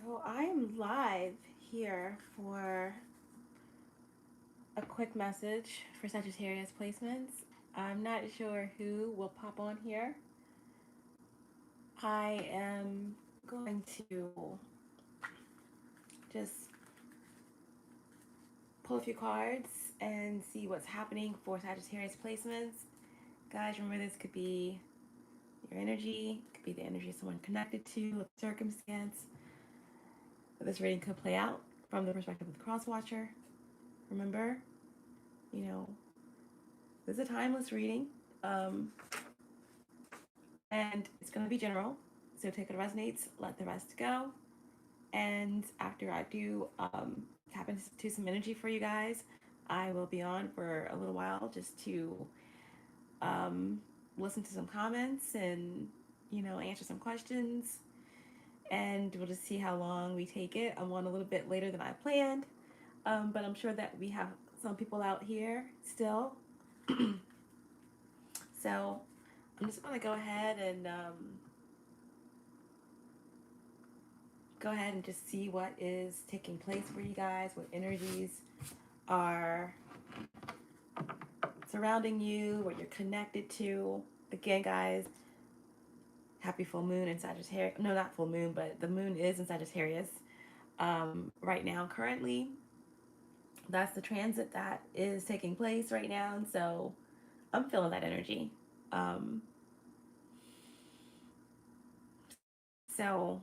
So I am live here for a quick message for Sagittarius placements. I'm not sure who will pop on here. I am going to just pull a few cards and see what's happening for Sagittarius placements. Guys, remember this could be your energy, it could be the energy of someone connected to, a circumstance. This reading could play out from the perspective of the cross watcher. Remember, you know, this is a timeless reading, and it's going to be general. So take what resonates, let the rest go. And after I do tap into some energy for you guys, I will be on for a little while just to listen to some comments and, answer some questions. And we'll just see how long we take it. I'm on a little bit later than I planned, but I'm sure that we have some people out here still. So I'm just going to go ahead and just see what is taking place for you guys, what energies are surrounding you, what you're connected to. Again, guys, happy full moon in Sagittarius. No, not full moon, but the moon is in Sagittarius right now, currently. That's the transit that is taking place right now. And so I'm feeling that energy. So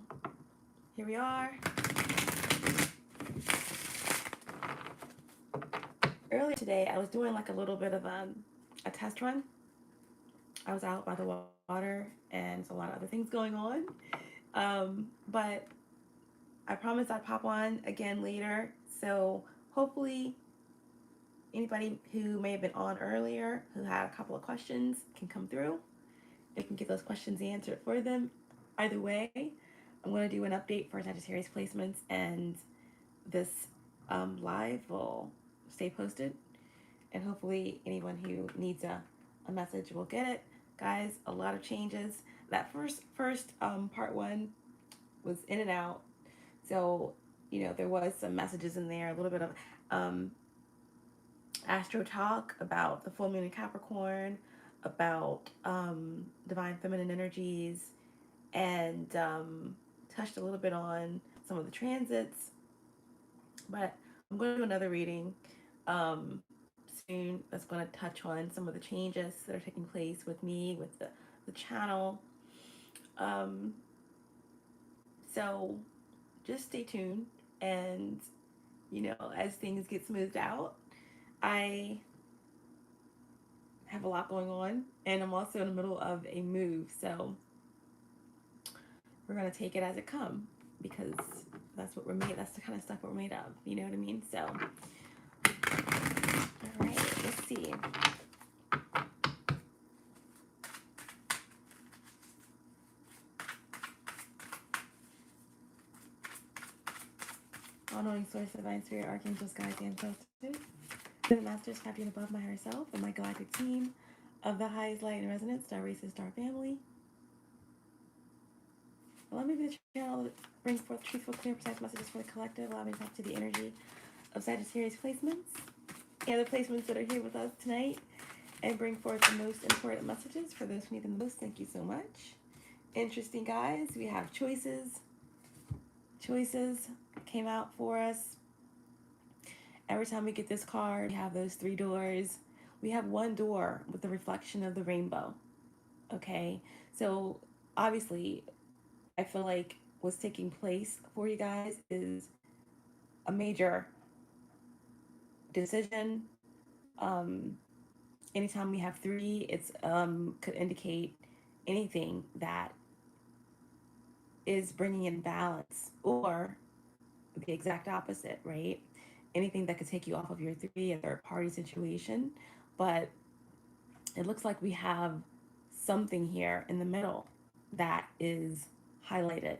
here we are. Earlier today, I was doing like a little bit of a test run. I was out by the water and a lot of other things going on. But I promised I'd pop on again later. So hopefully anybody who may have been on earlier who had a couple of questions can come through. They can get those questions answered for them. Either way, I'm going to do an update for Sagittarius placements, and this live will stay posted. And hopefully anyone who needs a message will get it. Guys, a lot of changes. That first part one was in and out. So, there was some messages in there, a little bit of astro talk about the full moon in Capricorn, about divine feminine energies, and touched a little bit on some of the transits. But I'm going to do another reading soon that's going to touch on some of the changes that are taking place with me, with the channel. So just stay tuned, and as things get smoothed out, I have a lot going on, and I'm also in the middle of a move, so we're going to take it as it comes, because that's what we're made. That's the kind of stuff we're made of. You know what I mean? So, all right, let's see. All-knowing source, divine spirit, archangels, guides, ancestors, the masters, happy and above my higher self, and my galactic team of the highest light and resonance, star races, star family. Allow me to be the channel that brings forth truthful, clear, precise messages for the collective. Allow me to tap to the energy of Sagittarius placements and the placements that are here with us tonight, and bring forth the most important messages for those who need them most. Thank you so much. Interesting, guys. We have choices. Choices came out for us. Every time we get this card, we have those 3 doors. We have one door with the reflection of the rainbow. Okay, so obviously I feel like what's taking place for you guys is a major decision. Anytime we have 3, it's could indicate anything that is bringing in balance, or the exact opposite, right? Anything that could take you off of your 3, a third party situation. But it looks like we have something here in the middle that is highlighted,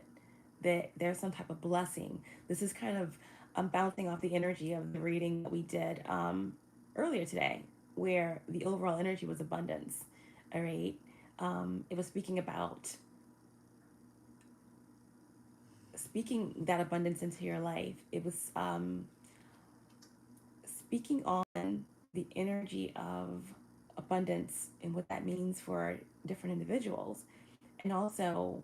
that there's some type of blessing. This is kind of bouncing off the energy of the reading that we did earlier today, where the overall energy was abundance. All right. It was speaking about speaking that abundance into your life. It was speaking on the energy of abundance and what that means for different individuals, and also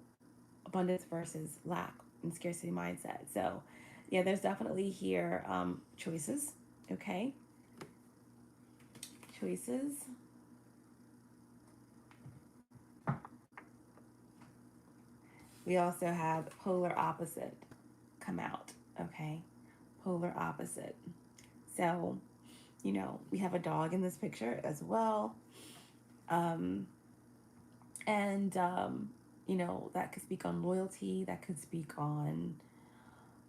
abundance versus lack and scarcity mindset. So, yeah, there's definitely here choices. Okay, choices. We also have polar opposite come out. Okay, polar opposite. So, we have a dog in this picture as well. Um, and, that could speak on loyalty, that could speak on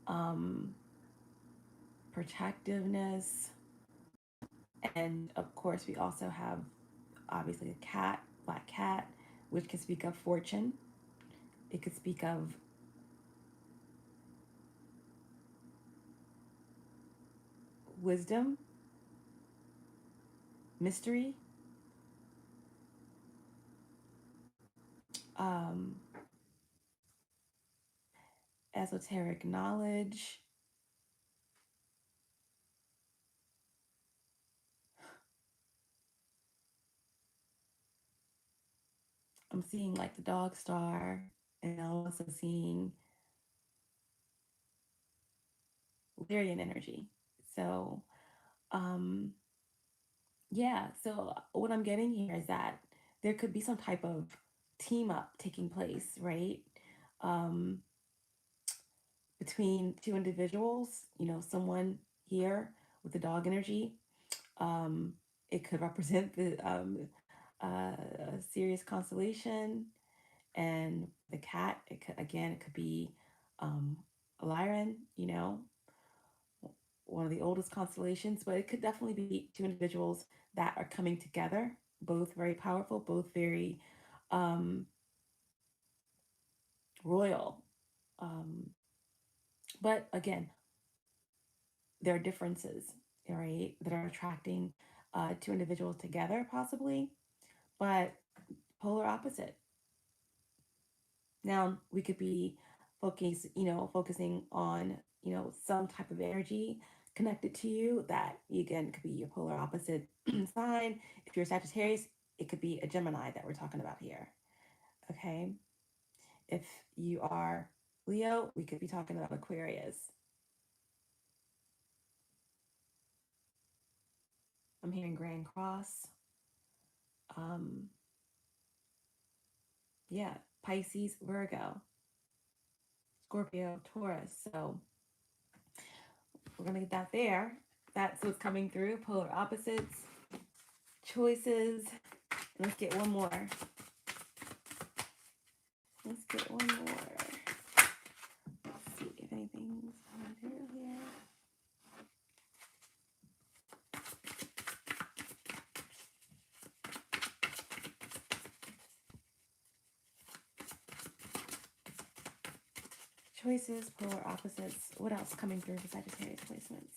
um, protectiveness. And of course, we also have obviously a cat, black cat, which can speak of fortune. It could speak of wisdom, mystery, um, esoteric knowledge. I'm seeing like the dog star, and I'm also seeing Lyrian energy. So, um, yeah, so what I'm getting here is that there could be some type of team up taking place, right? Um, Between two individuals, someone here with the dog energy. Um, it could represent the Sirius constellation, and the cat. It could be um, Lyran, one of the oldest constellations, but it could definitely be two individuals that are coming together, both very powerful, both very um, royal. Um, but again, there are differences, right, that are attracting two individuals together, possibly, but polar opposite. Now, we could be focusing on, some type of energy connected to you that, again, could be your polar opposite sign. If you're Sagittarius, it could be a Gemini that we're talking about here. Okay. If you are Leo, we could be talking about Aquarius. I'm hearing Grand Cross. Um, yeah, Pisces, Virgo, Scorpio, Taurus. So we're going to get that there. That's what's coming through. Polar opposites, choices. Let's get one more. Let's get one more. Let's see if anything's coming through here. Choices, polar opposites. What else coming through for Sagittarius placements?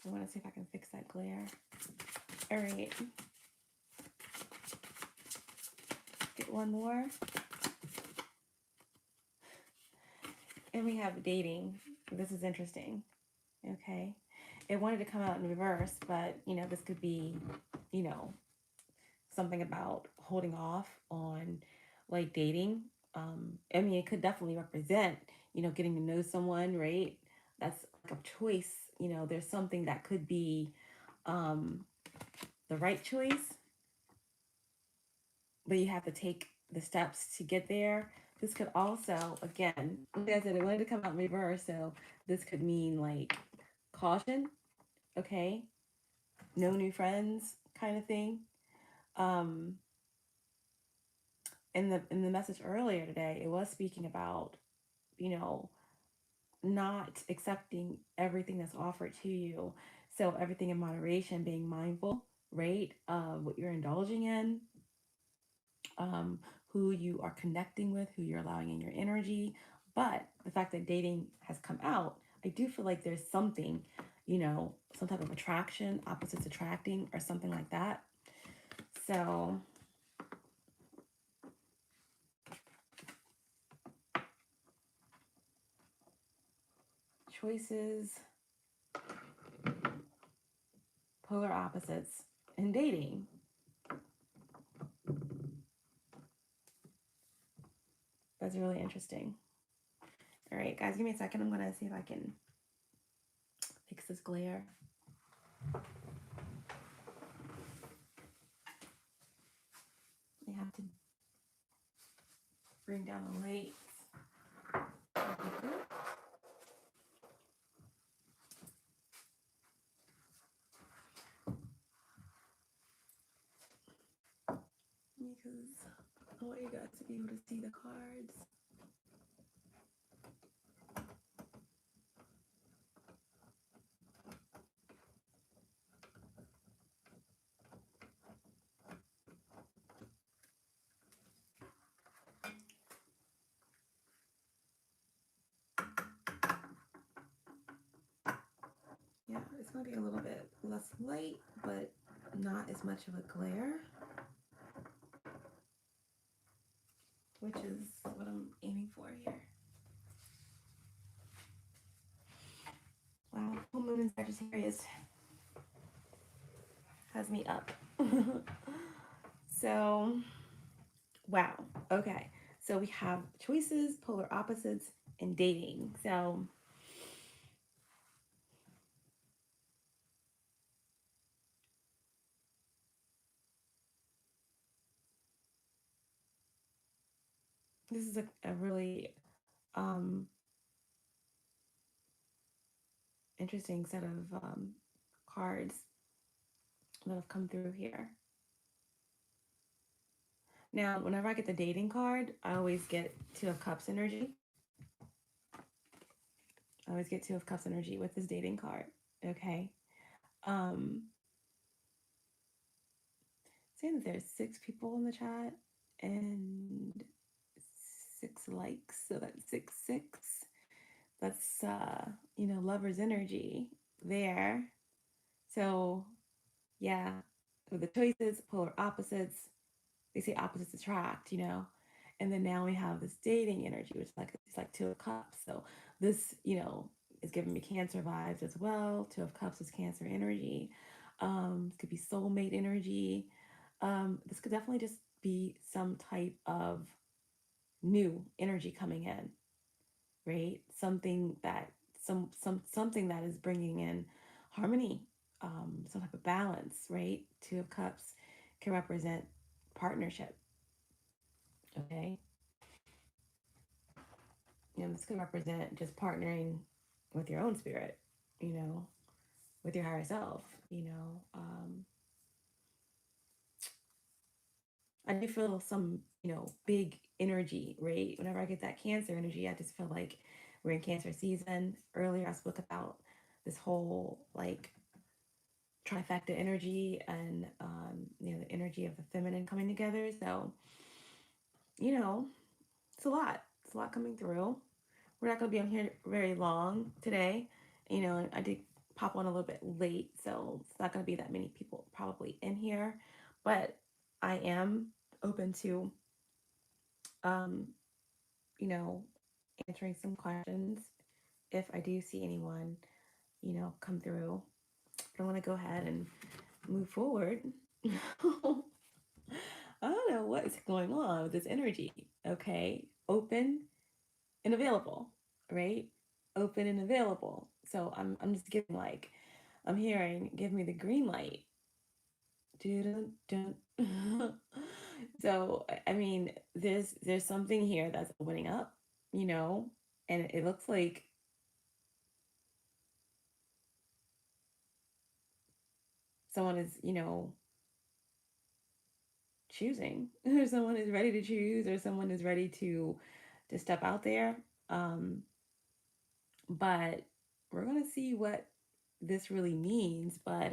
I want to see if I can fix that glare. All right. Get one more. And we have dating. This is interesting. Okay. It wanted to come out in reverse, but, this could be, you know, something about holding off on like dating. I mean, it could definitely represent, getting to know someone, right? That's like a choice. There's something that could be um, the right choice, but you have to take the steps to get there. This could also, again, like I said, it wanted to come out in reverse, so this could mean like caution, okay? No new friends kind of thing. Um, in the message earlier today, it was speaking about, you know, not accepting everything that's offered to you. So everything in moderation, being mindful, right, of what you're indulging in, um, who you are connecting with, who you're allowing in your energy. But the fact that dating has come out, I do feel like there's something, some type of attraction, opposites attracting, or something like that. So choices, polar opposites, and dating. That's really interesting. All right, guys, give me a second. I'm going to see if I can fix this glare. I have to bring down the lights. Because I want you guys to be able to see the cards. Yeah, it's going to be a little bit less light, but not as much of a glare, which is what I'm aiming for here. Wow, full moon in Sagittarius has me up. So, wow. Okay. So we have choices, polar opposites, and dating. So, this is a really interesting set of cards that have come through here. Now, whenever I get the dating card, I always get Two of Cups energy. I always get Two of Cups energy with this dating card. Okay. Saying that there's 6 people in the chat and 6 likes, so that's 6. That's lover's energy there. So yeah, with the choices, polar opposites, they say opposites attract. And then now we have this dating energy, which is like it's like Two of Cups. So this, is giving me Cancer vibes as well. Two of Cups is Cancer energy. This could be soulmate energy. This could definitely just be some type of new energy coming in, right? Something that is bringing in harmony, some type of balance, right? Two of Cups can represent partnership. Okay. This can represent just partnering with your own spirit, with your higher self. I do feel some, big energy, right? Whenever I get that Cancer energy, I just feel like we're in Cancer season. Earlier, I spoke about this whole like trifecta energy and, the energy of the feminine coming together. So, it's a lot. It's a lot coming through. We're not going to be on here very long today. I did pop on a little bit late, so it's not going to be that many people probably in here. But I am open to, um, answering some questions if I do see anyone, come through. But I want to go ahead and move forward. I don't know what is going on with this energy. Okay. Open and available, right? Open and available. So I'm just giving like, I'm hearing, give me the green light. Dun, dun. So I mean, there's something here that's opening up, and it looks like someone is, choosing, or someone is ready to choose, or someone is ready to step out there. But we're gonna see what this really means. But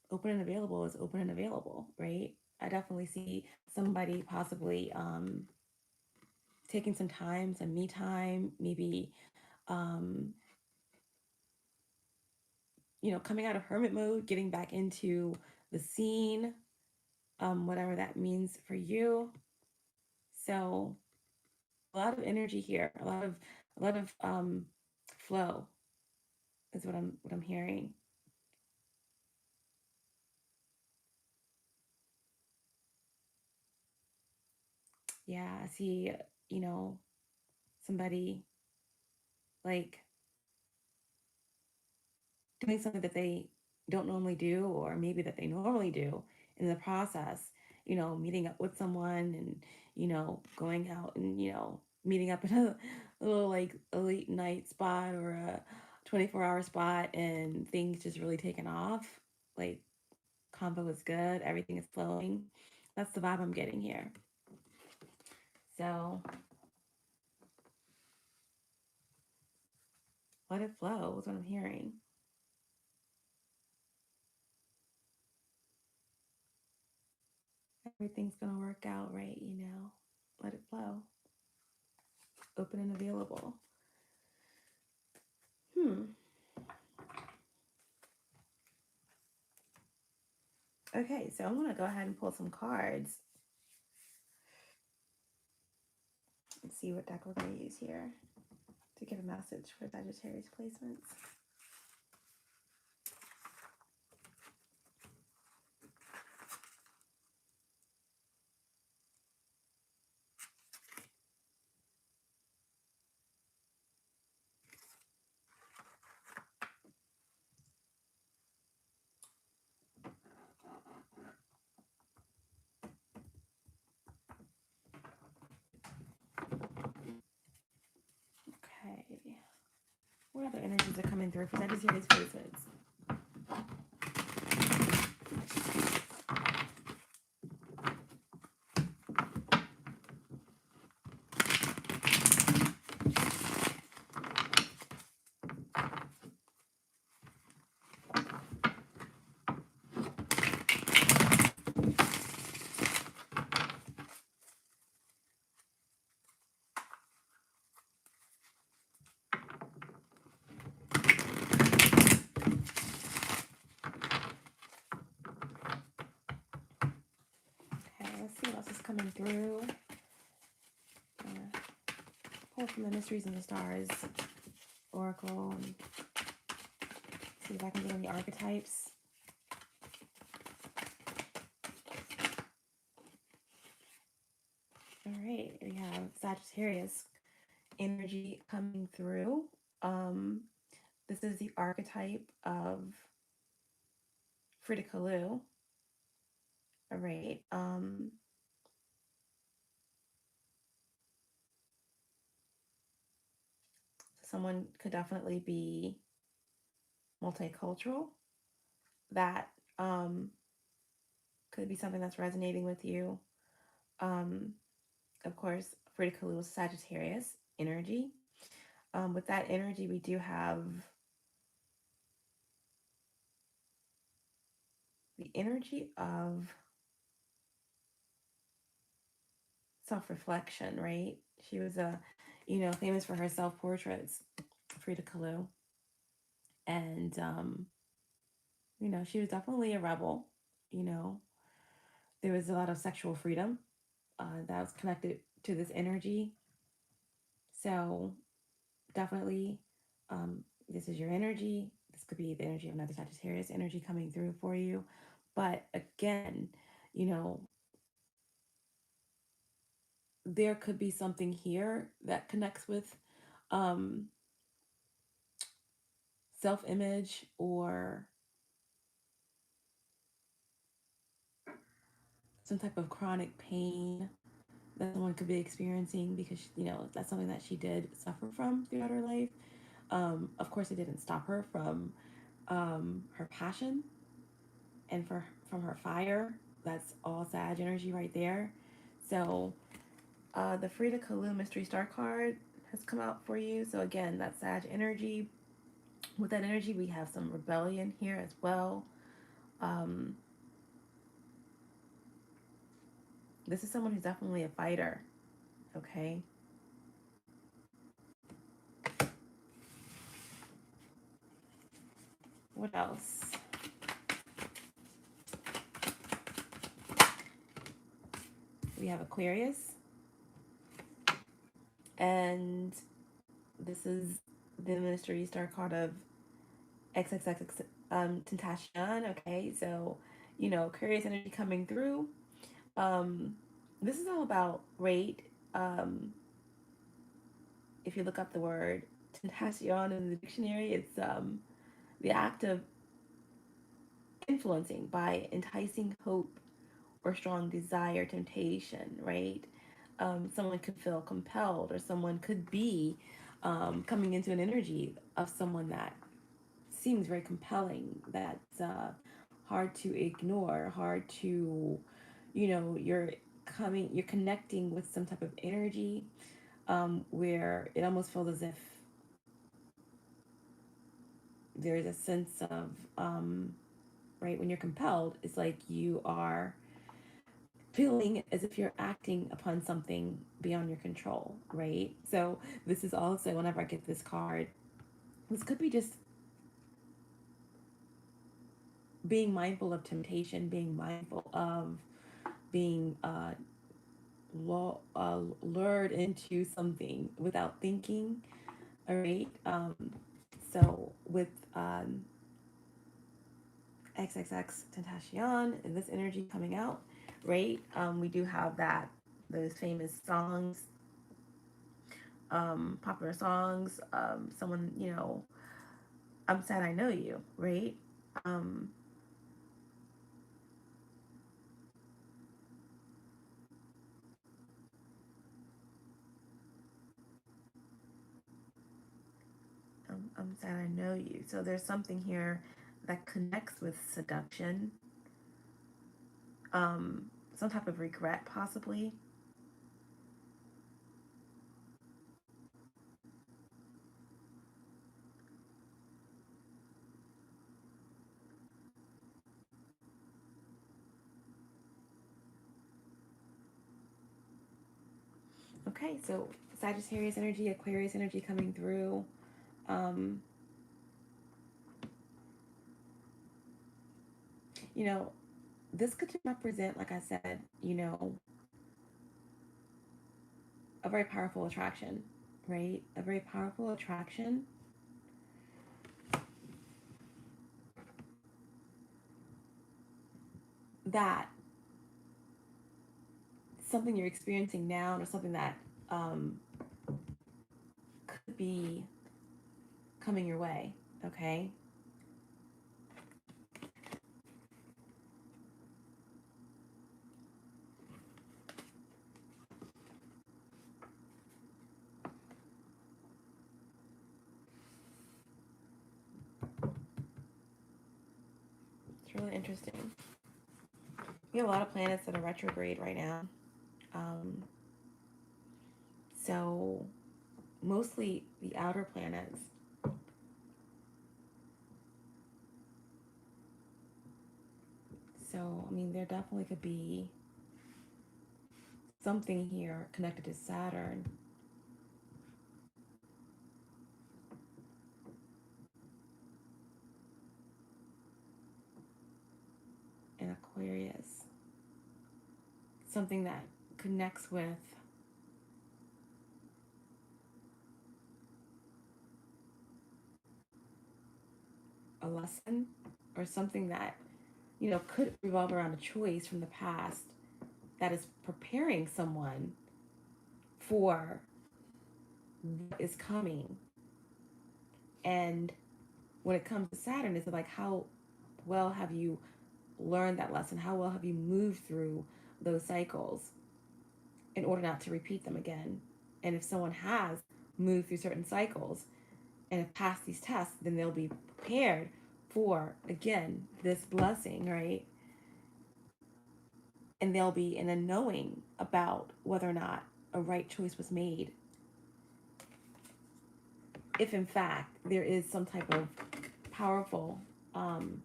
open and available is open and available, right? I definitely see somebody possibly taking some time, some me time, maybe coming out of hermit mode, getting back into the scene, whatever that means for you. So a lot of energy here, a lot of flow is what I'm hearing. Yeah, I see, you know, somebody like doing something that they don't normally do, or maybe that they normally do in the process, meeting up with someone and, going out and, meeting up in a little like a late night spot or a 24-hour spot, and things just really taking off. Like, combo is good, everything is flowing. That's the vibe I'm getting here. So let it flow is what I'm hearing. Everything's gonna work out right, Let it flow. Open and available. Hmm. Okay, so I'm gonna go ahead and pull some cards and see what deck we're gonna use here to get a message for Sagittarius placements. Okay. What other energies are coming through for Sagittarius placements? Okay, let's see what else is coming through. Pull from the Mysteries and the Stars Oracle and see if I can get any archetypes. All right, we have Sagittarius energy coming through. This is the archetype of Frida Kahlo. All right. Someone could definitely be multicultural. That could be something that's resonating with you. Um, of course, Frida Kahlo is Sagittarius energy. With that energy, we do have the energy of self-reflection, right? She was famous for her self-portraits, Frida Kahlo. And, she was definitely a rebel. You know, there was a lot of sexual freedom that was connected to this energy. So definitely, this is your energy. This could be the energy of another Sagittarius energy coming through for you. But again, you know, there could be something here that connects with um, self-image, or some type of chronic pain that someone could be experiencing, because that's something that she did suffer from throughout her life. Of course, it didn't stop her from her passion and from her fire. That's all Sag energy right there. So the Frida Kahlo Mystery Star card has come out for you. So again, that's Sag energy. With that energy, we have some rebellion here as well. Um, this is someone who's definitely a fighter. Okay. What else? We have Aquarius, and this is the Mystery Star card of XXX Tentacion. Okay, so Aquarius energy coming through. Um, this is all about rate. Um, if you look up the word Tentacion in the dictionary, it's the act of influencing by enticing hope or strong desire, temptation, right? Someone could feel compelled, or someone could be coming into an energy of someone that seems very compelling, that's hard to ignore, hard to, you're connecting with some type of energy where it almost feels as if there's a sense of, right, when you're compelled, it's like you are feeling as if you're acting upon something beyond your control, right? So this is also, whenever I get this card, this could be just being mindful of temptation, being mindful of being lured into something without thinking. All right. So with XXX Tentacion and this energy coming out, right? We do have those famous songs, popular songs. Someone, I'm sad I know you, right? Um, I'm sad I know you. So there's something here that connects with seduction, um, some type of regret, possibly. Okay, so Sagittarius energy, Aquarius energy coming through. Um, you know, this could represent, like I said, a very powerful attraction, right? A very powerful attraction that something you're experiencing now, or something that um, could be coming your way, okay? It's really interesting. We have a lot of planets that are retrograde right now. Um, so, mostly the outer planets. So, I mean, there definitely could be something here connected to Saturn and Aquarius. Something that connects with a lesson, or something that, could revolve around a choice from the past that is preparing someone for what is coming. And when it comes to Saturn, it's like, how well have you learned that lesson? How well have you moved through those cycles in order not to repeat them again? And if someone has moved through certain cycles and have passed these tests, then they'll be prepared for, again, this blessing, right? And they'll be in a knowing about whether or not a right choice was made. If in fact there is some type of powerful um,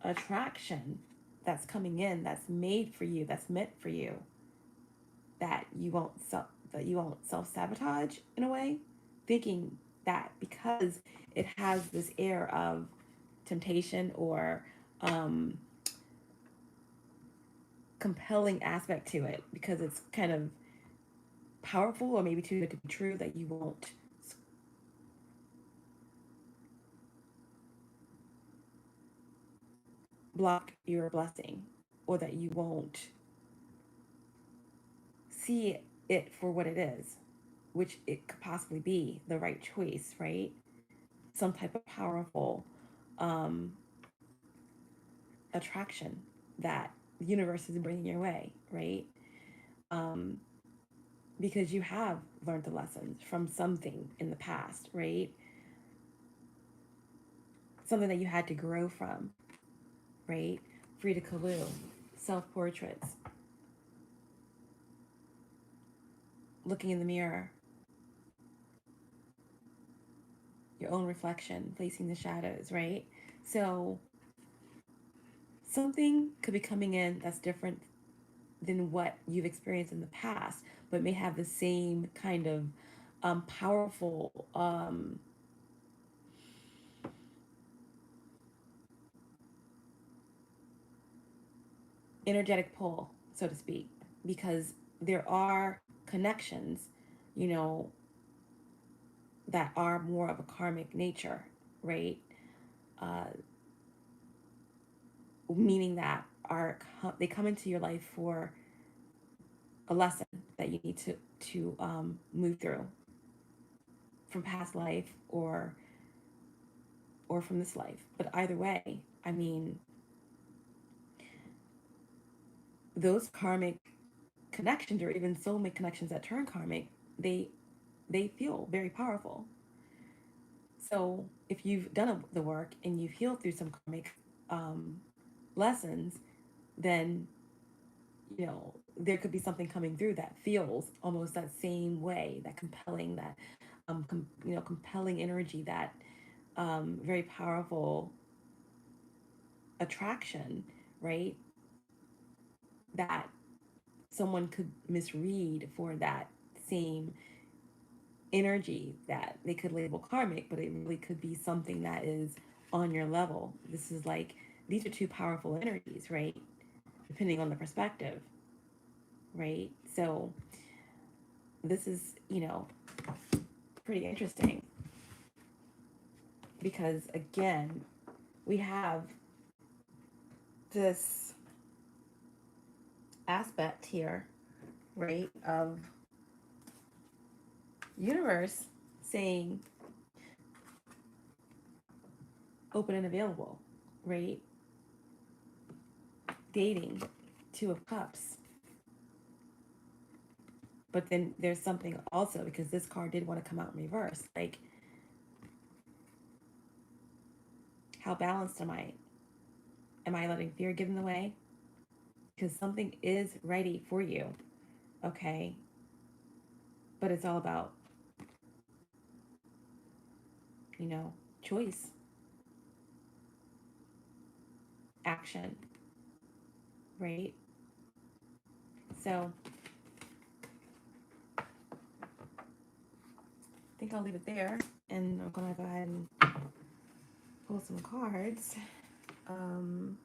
attraction that's coming in, that's made for you, that's meant for you, that you won't self sabotage in a way, thinking that because it has this air of temptation or compelling aspect to it, because it's kind of powerful or maybe too good to be true, that you won't block your blessing, or that you won't see it for what it is, which it could possibly be the right choice, right? Some type of powerful um, attraction that the universe is bringing your way, right? Um, because you have learned the lessons from something in the past, right? Something that you had to grow from, right? Frida Kahlo, self-portraits, looking in the mirror, your own reflection, facing the shadows, right? So something could be coming in that's different than what you've experienced in the past, but may have the same kind of powerful energetic pull, so to speak, because there are connections, you know, that are more of a karmic nature, right? Uh, Meaning that they come into your life for a lesson that you need to move through from past life or from this life. But either way, I mean, those karmic connections, or even soulmate connections that turn karmic, they they feel very powerful. So if you've done the work and you've healed through some karmic um, lessons, then there could be something coming through that feels almost that same way, that compelling, that compelling energy, that very powerful attraction, right? That someone could misread for that same energy that they could label karmic, but it really could be something that is on your level. This is like, these are two powerful energies, right? Depending on the perspective, right? So this is, pretty interesting, because again, we have this aspect here, right, of universe saying open and available, right? Dating, Two of Cups. But then there's something also, because this card did want to come out in reverse. Like, how balanced am I? Am I letting fear get in the way? Because something is ready for you, okay? But it's all about, choice, action, right? So I think I'll leave it there, and I'm gonna go ahead and pull some cards. Um,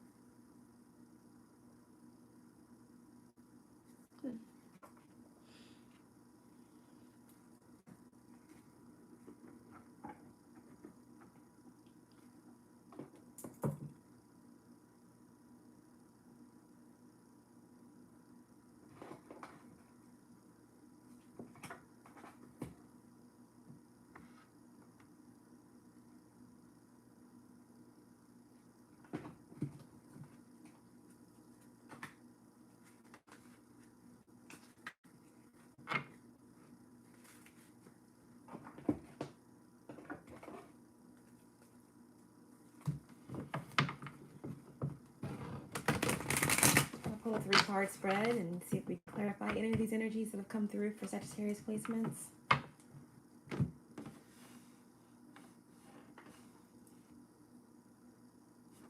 I'll pull a 3-card spread and see if we can clarify any of these energies that have come through for Sagittarius placements.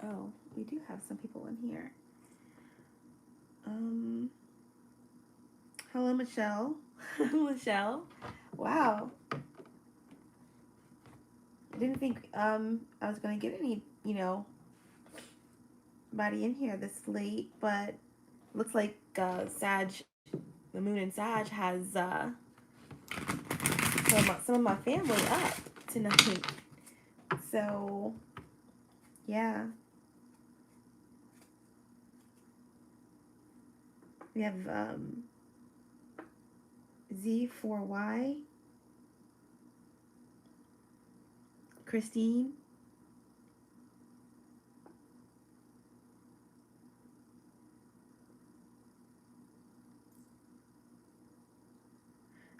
Oh, we do have some people in here. Hello, Michelle. Michelle. Wow. I didn't think I was going to get any you know, body in here this late, but looks like the moon in Sag has some of my family up tonight. So, yeah. We have Z4Y, Christine.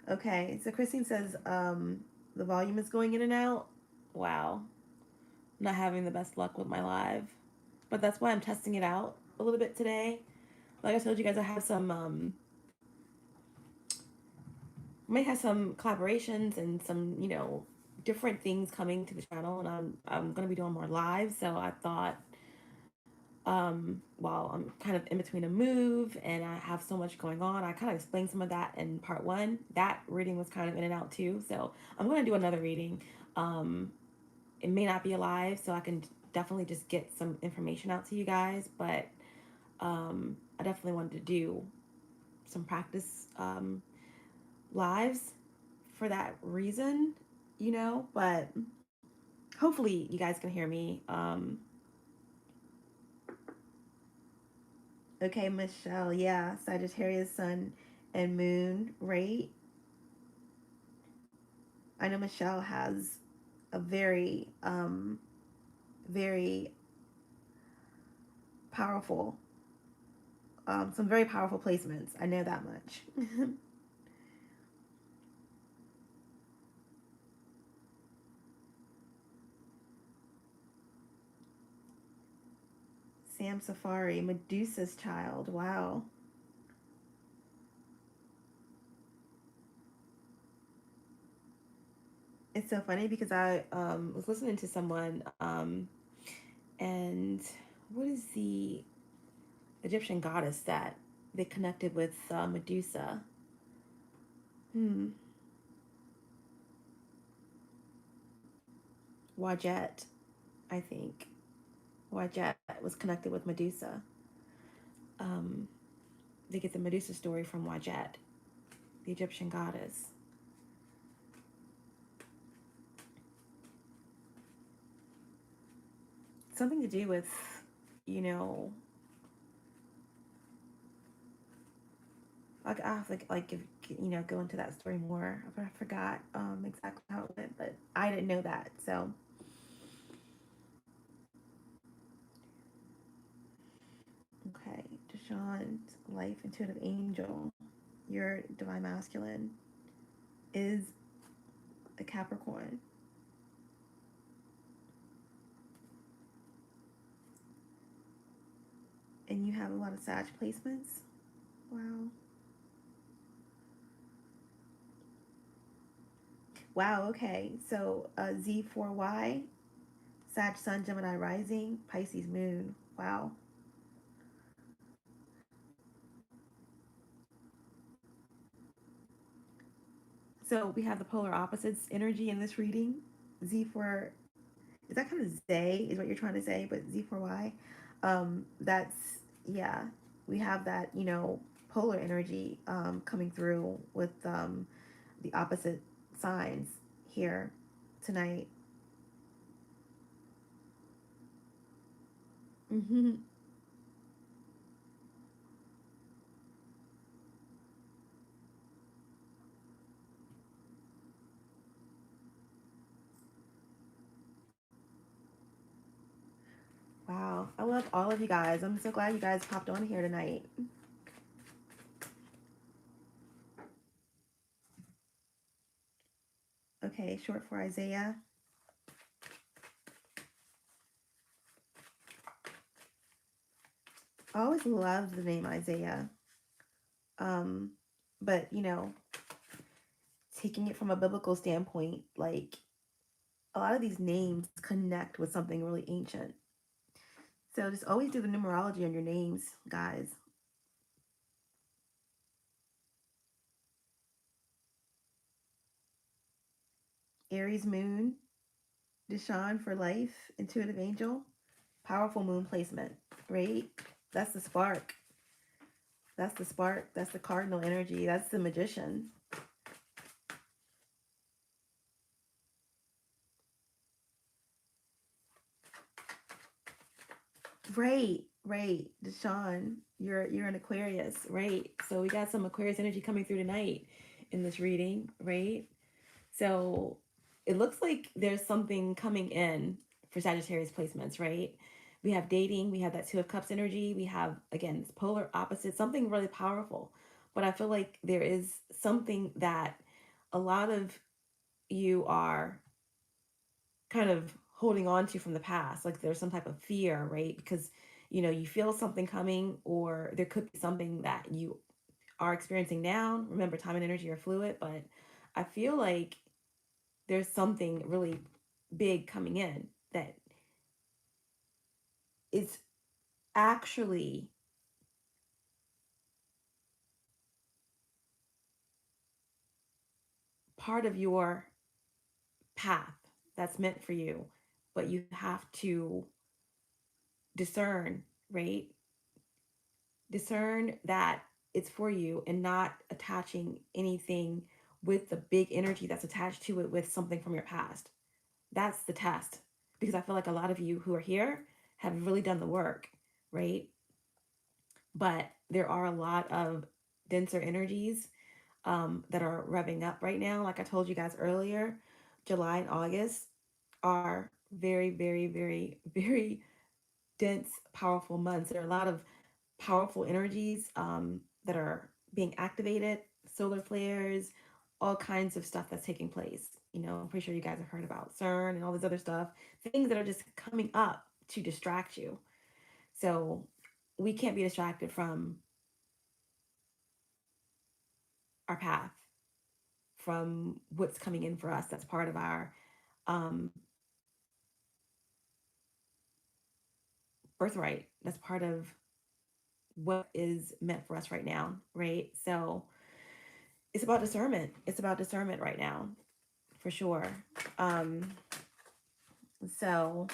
Okay, so Christine says the volume is going in and out. Wow. Not having the best luck with my live. But that's why I'm testing it out a little bit today. Like I told you guys, I have some might have some collaborations and some, different things coming to the channel, and I'm gonna be doing more live. So I thought, while I'm kind of in between a move and I have so much going on, I kind of explained some of that in part one. That reading was kind of in and out too. So I'm gonna do another reading. It may not be a live, so I can definitely just get some information out to you guys. But I definitely wanted to do some practice lives for that reason, but hopefully you guys can hear me. Okay, Michelle, yeah, Sagittarius Sun and Moon, right? I know Michelle has a very powerful, some very powerful placements. I know that much. Sam Safari, Medusa's child. Wow. It's so funny because I was listening to someone, and what is the Egyptian goddess that they connected with Medusa? Hmm. Wajet, I think. Wajet was connected with Medusa. Um, they get the Medusa story from Wajet, the Egyptian goddess. Something to do with, you know, like I have to like give, go into that story more. I forgot exactly how it went, but I didn't know that. So okay, Deshawn's life intuitive angel, your divine masculine is a Capricorn. And you have a lot of Sag placements. Wow. Wow, okay. So Z4Y, Sag Sun, Gemini Rising, Pisces Moon. Wow. So we have the polar opposites energy in this reading. Z4, is that kind of Zay, is what you're trying to say, but Z4Y, that's, yeah, we have that, polar energy coming through with the opposite signs here tonight. Mm-hmm. Wow. I love all of you guys. I'm so glad you guys popped on here tonight. Okay, short for Isaiah. I always loved the name Isaiah. Um, but taking it from a biblical standpoint, like a lot of these names connect with something really ancient. So just always do the numerology on your names, guys. Aries Moon, Deshawn for life, intuitive angel. Powerful moon placement, right? That's the spark. That's the spark. That's the cardinal energy. That's the magician. Right, right. Deshaun, you're an Aquarius, right? So we got some Aquarius energy coming through tonight in this reading, right? So it looks like there's something coming in for Sagittarius placements, right? We have dating, we have that Two of Cups energy, we have, again, it's polar opposite, something really powerful. But I feel like there is something that a lot of you are kind of holding on to from the past. Like there's some type of fear, right? Because, you feel something coming, or there could be something that you are experiencing now. Remember, time and energy are fluid, but I feel like there's something really big coming in that is actually part of your path that's meant for you, but you have to discern, right? Discern that it's for you and not attaching anything with the big energy that's attached to it with something from your past. That's the test. Because I feel like a lot of you who are here have really done the work, right? But there are a lot of denser energies that are revving up right now. Like I told you guys earlier, July and August are very, very, very, very dense, powerful months. There are a lot of powerful energies that are being activated, solar flares, all kinds of stuff that's taking place. I'm pretty sure you guys have heard about CERN and all this other stuff, things that are just coming up to distract you. So we can't be distracted from our path, from what's coming in for us. That's part of our um, birthright. That's part of what is meant for us right now, right? So it's about discernment. It's about discernment right now, for sure. Um, so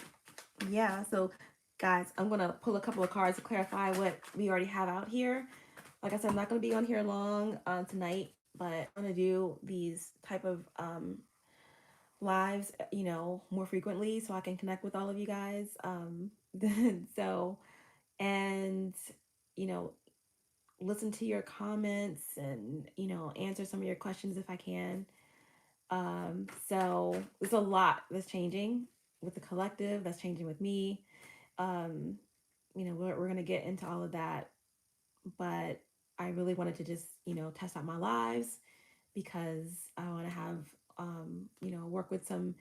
yeah, so guys, I'm gonna pull a couple of cards to clarify what we already have out here. Like I said, I'm not gonna be on here long tonight, but I'm gonna do these type of lives, more frequently so I can connect with all of you guys. So, and, you know, listen to your comments and, answer some of your questions if I can. So there's a lot that's changing with the collective, that's changing with me. Um, we're going to get into all of that, but I really wanted to just, test out my lives because I want to have, work with some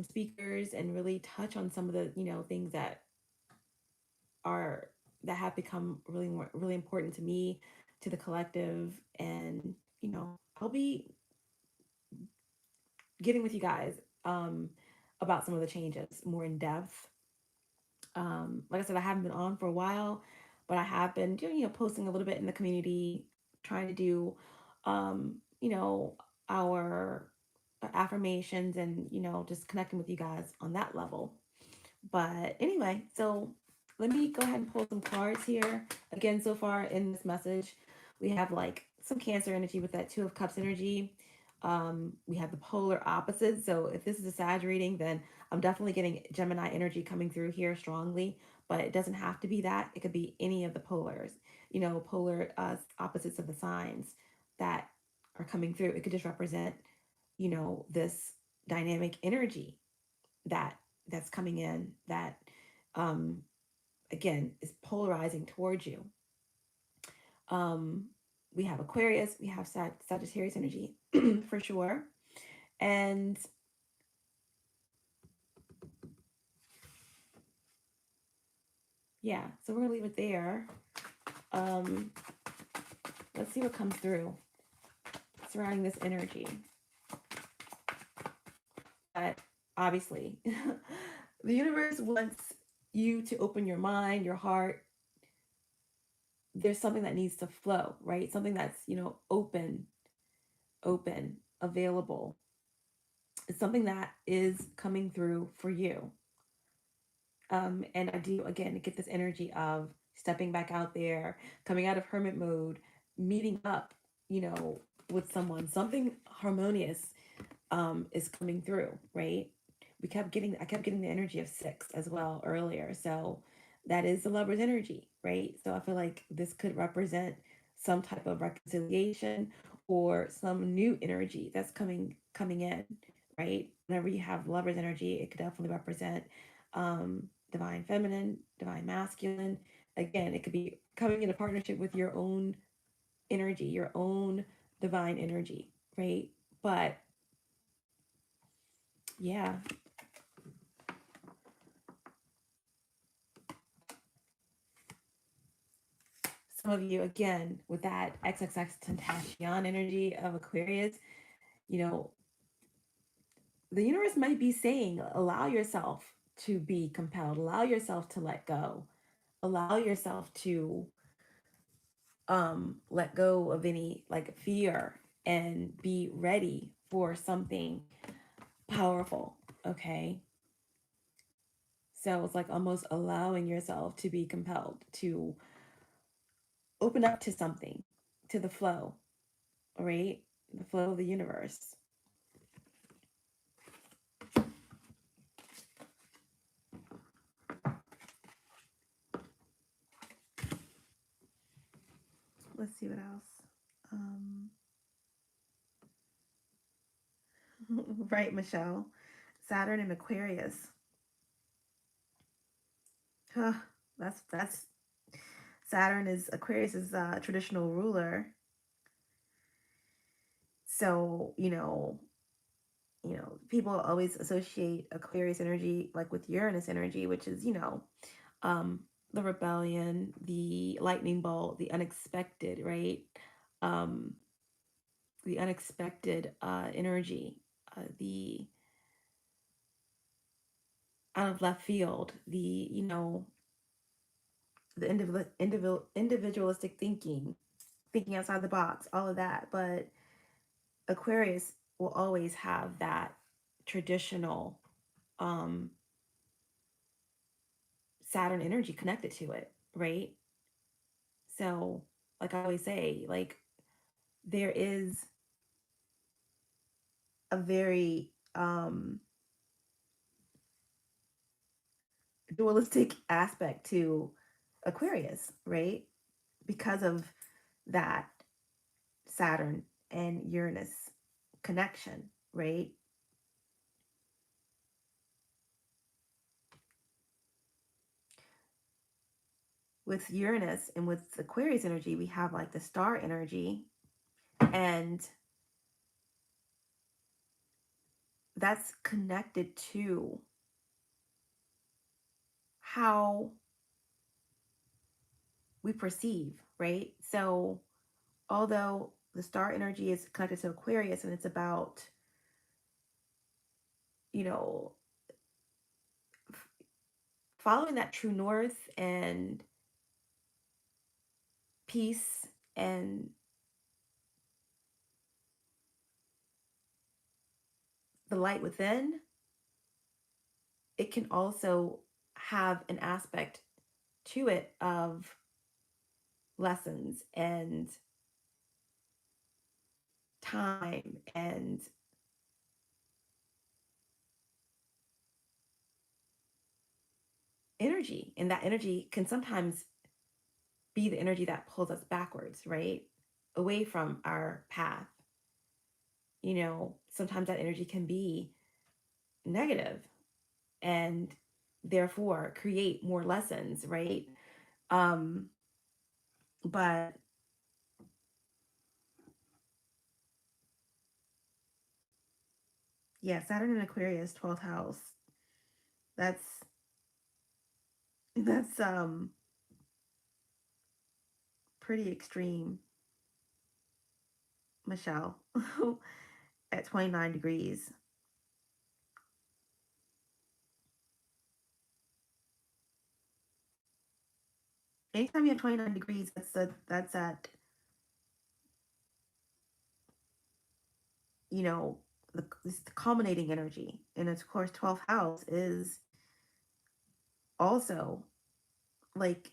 speakers and really touch on some of the, things are that have become really important to me, to the collective. And I'll be getting with you guys about some of the changes more in depth. Like I said, I haven't been on for a while, but I have been doing, posting a little bit in the community, trying to do our affirmations and just connecting with you guys on that level. But anyway, so let me go ahead and pull some cards here. Again, so far in this message, we have like some Cancer energy with that Two of Cups energy. We have the polar opposites. So if this is a Sag reading, then I'm definitely getting Gemini energy coming through here strongly, but it doesn't have to be that. It could be any of the polars, polar opposites of the signs that are coming through. It could just represent, this dynamic energy that that's coming in that um again is polarizing towards you. um we have Aquarius, we have Sagittarius energy for sure. And yeah, so we're gonna leave it there. um let's see what comes through surrounding this energy. But obviously the universe wants you to open your mind, your heart. There's something that needs to flow, right? Something that's, open, available. It's something that is coming through for you. And I do again get this energy of stepping back out there, coming out of hermit mode, meeting up, you know, with someone. Something harmonious is coming through, right? I kept getting the energy of six as well earlier. So that is the lover's energy, right? So I feel like this could represent some type of reconciliation or some new energy that's coming in, right? Whenever you have lover's energy, it could definitely represent divine feminine, divine masculine. Again, it could be coming into partnership with your own energy, your own divine energy, right? But yeah, some of you again with that XXX Tentacion energy of Aquarius, you know, the universe might be saying, allow yourself to be compelled, allow yourself to let go, allow yourself to let go of any like fear and be ready for something powerful. Okay. So it's like almost allowing yourself to be compelled to open up to something, to the flow, right? The flow of the universe. Let's see what else. Um, right, Michelle. Saturn and Aquarius. Huh, that's Saturn is Aquarius's traditional ruler. So people always associate Aquarius energy like with Uranus energy, which is um, the rebellion, the lightning bolt, the unexpected, right? Um, the unexpected energy, the out of left field, the individualistic thinking, thinking outside the box, all of that. But Aquarius will always have that traditional um, Saturn energy connected to it, right? So, like I always say, like there is a very dualistic aspect to Aquarius, right? Because of that Saturn and Uranus connection, right? With Uranus and with Aquarius energy, we have like the star energy, and that's connected to how we perceive, right? So, although the star energy is connected to Aquarius and it's about, you know, following that true north and peace and the light within, it can also have an aspect to it of lessons and time and energy. And that energy can sometimes be the energy that pulls us backwards, right? Away from our path. Sometimes that energy can be negative and therefore create more lessons, right? Um, but yeah, Saturn and Aquarius, 12th house. That's that's pretty extreme, Michelle. At 29 degrees. Anytime you have 29 degrees, that's at, you know, it's the culminating energy. And of course, 12th house is also like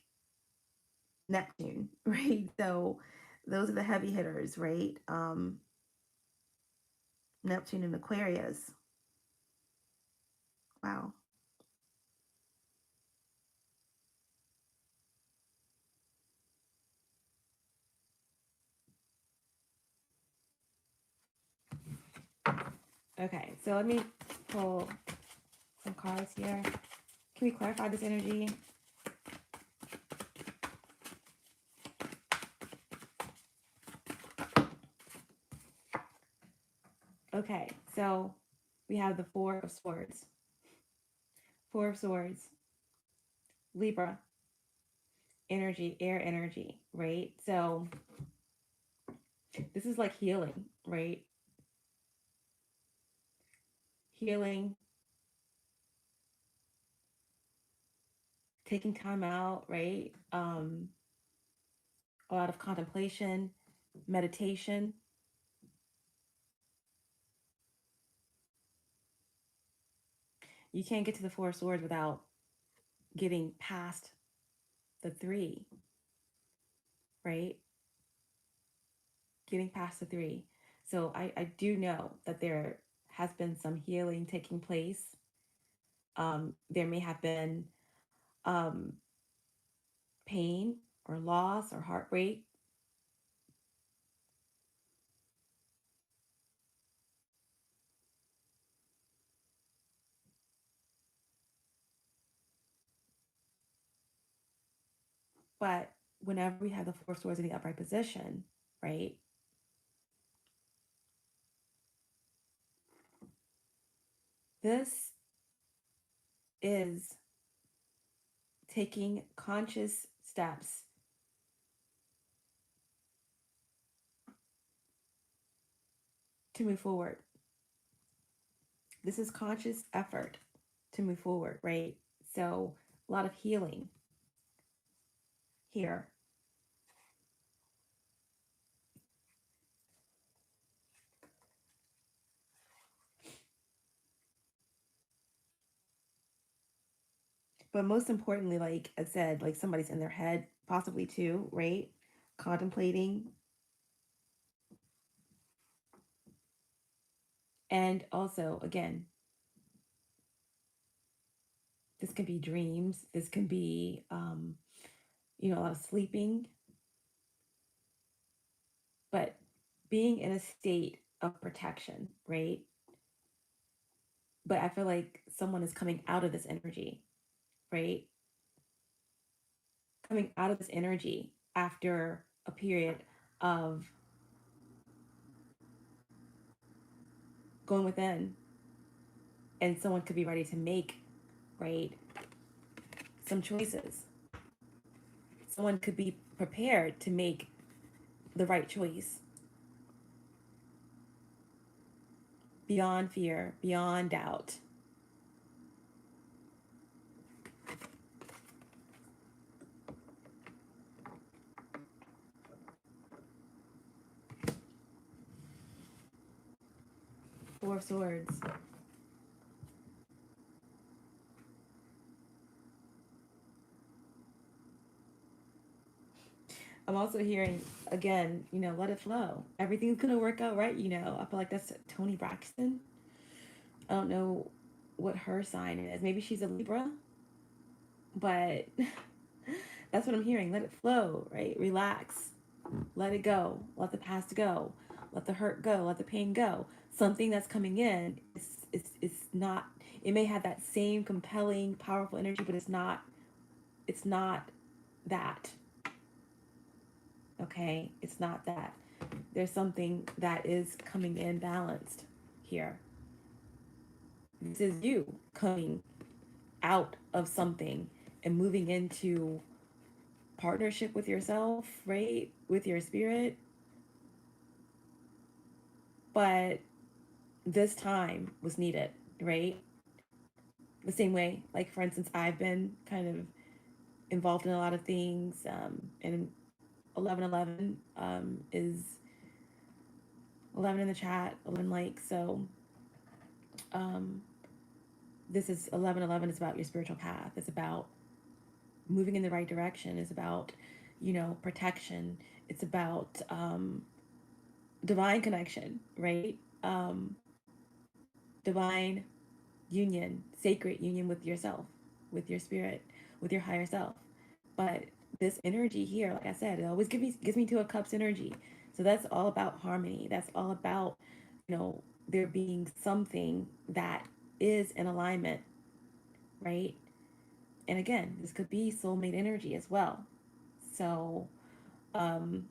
Neptune, right? So those are the heavy hitters, right? Neptune and Aquarius. Wow. Okay, so let me pull some cards here. Can we clarify this energy? Okay, so we have the Four of Swords. Four of Swords, Libra energy, air energy, right? So this is like healing, right? Healing, taking time out, right? A lot of contemplation, meditation. You can't get to the Four of Swords without getting past the three, right? Getting past the three. So I do know that there has been some healing taking place. There may have been um, pain or loss or heartbreak. But whenever we have the Four of Swords in the upright position, right, this is taking conscious steps to move forward. This is conscious effort to move forward, right? So a lot of healing here. But most importantly, like I said, like somebody's in their head, possibly too, right? Contemplating. And also, again, this can be dreams. This can be, a lot of sleeping. But being in a state of protection, right? But I feel like someone is coming out of this energy, right? Coming out of this energy after a period of going within, and someone could be ready to make, right, some choices. Someone could be prepared to make the right choice beyond fear, beyond doubt. Four of Swords. I'm also hearing again, let it flow. Everything's gonna work out right. I feel like that's Tony Braxton. I don't know what her sign is. Maybe she's a Libra, but that's what I'm hearing. Let it flow, right? Relax. Let it go. Let the past go. Let the hurt go. Let the pain go. Something that's coming in is not, it may have that same compelling, powerful energy, but it's not that. Okay? It's not that. There's something that is coming in balanced here. This is you coming out of something and moving into partnership with yourself, right? With your spirit. But this time was needed, right? The same way, like for instance, I've been kind of involved in a lot of things, and 1111 is 11 in the chat, 11 likes. So um, this is 1111 is about your spiritual path. It's about moving in the right direction. It's about, protection. It's about divine connection, right? Divine union, sacred union with yourself, with your spirit, with your higher self. But this energy here, like I said, it always gives me Two of Cups energy. So that's all about harmony. That's all about, there being something that is in alignment, right? And again, this could be soulmate energy as well. So um,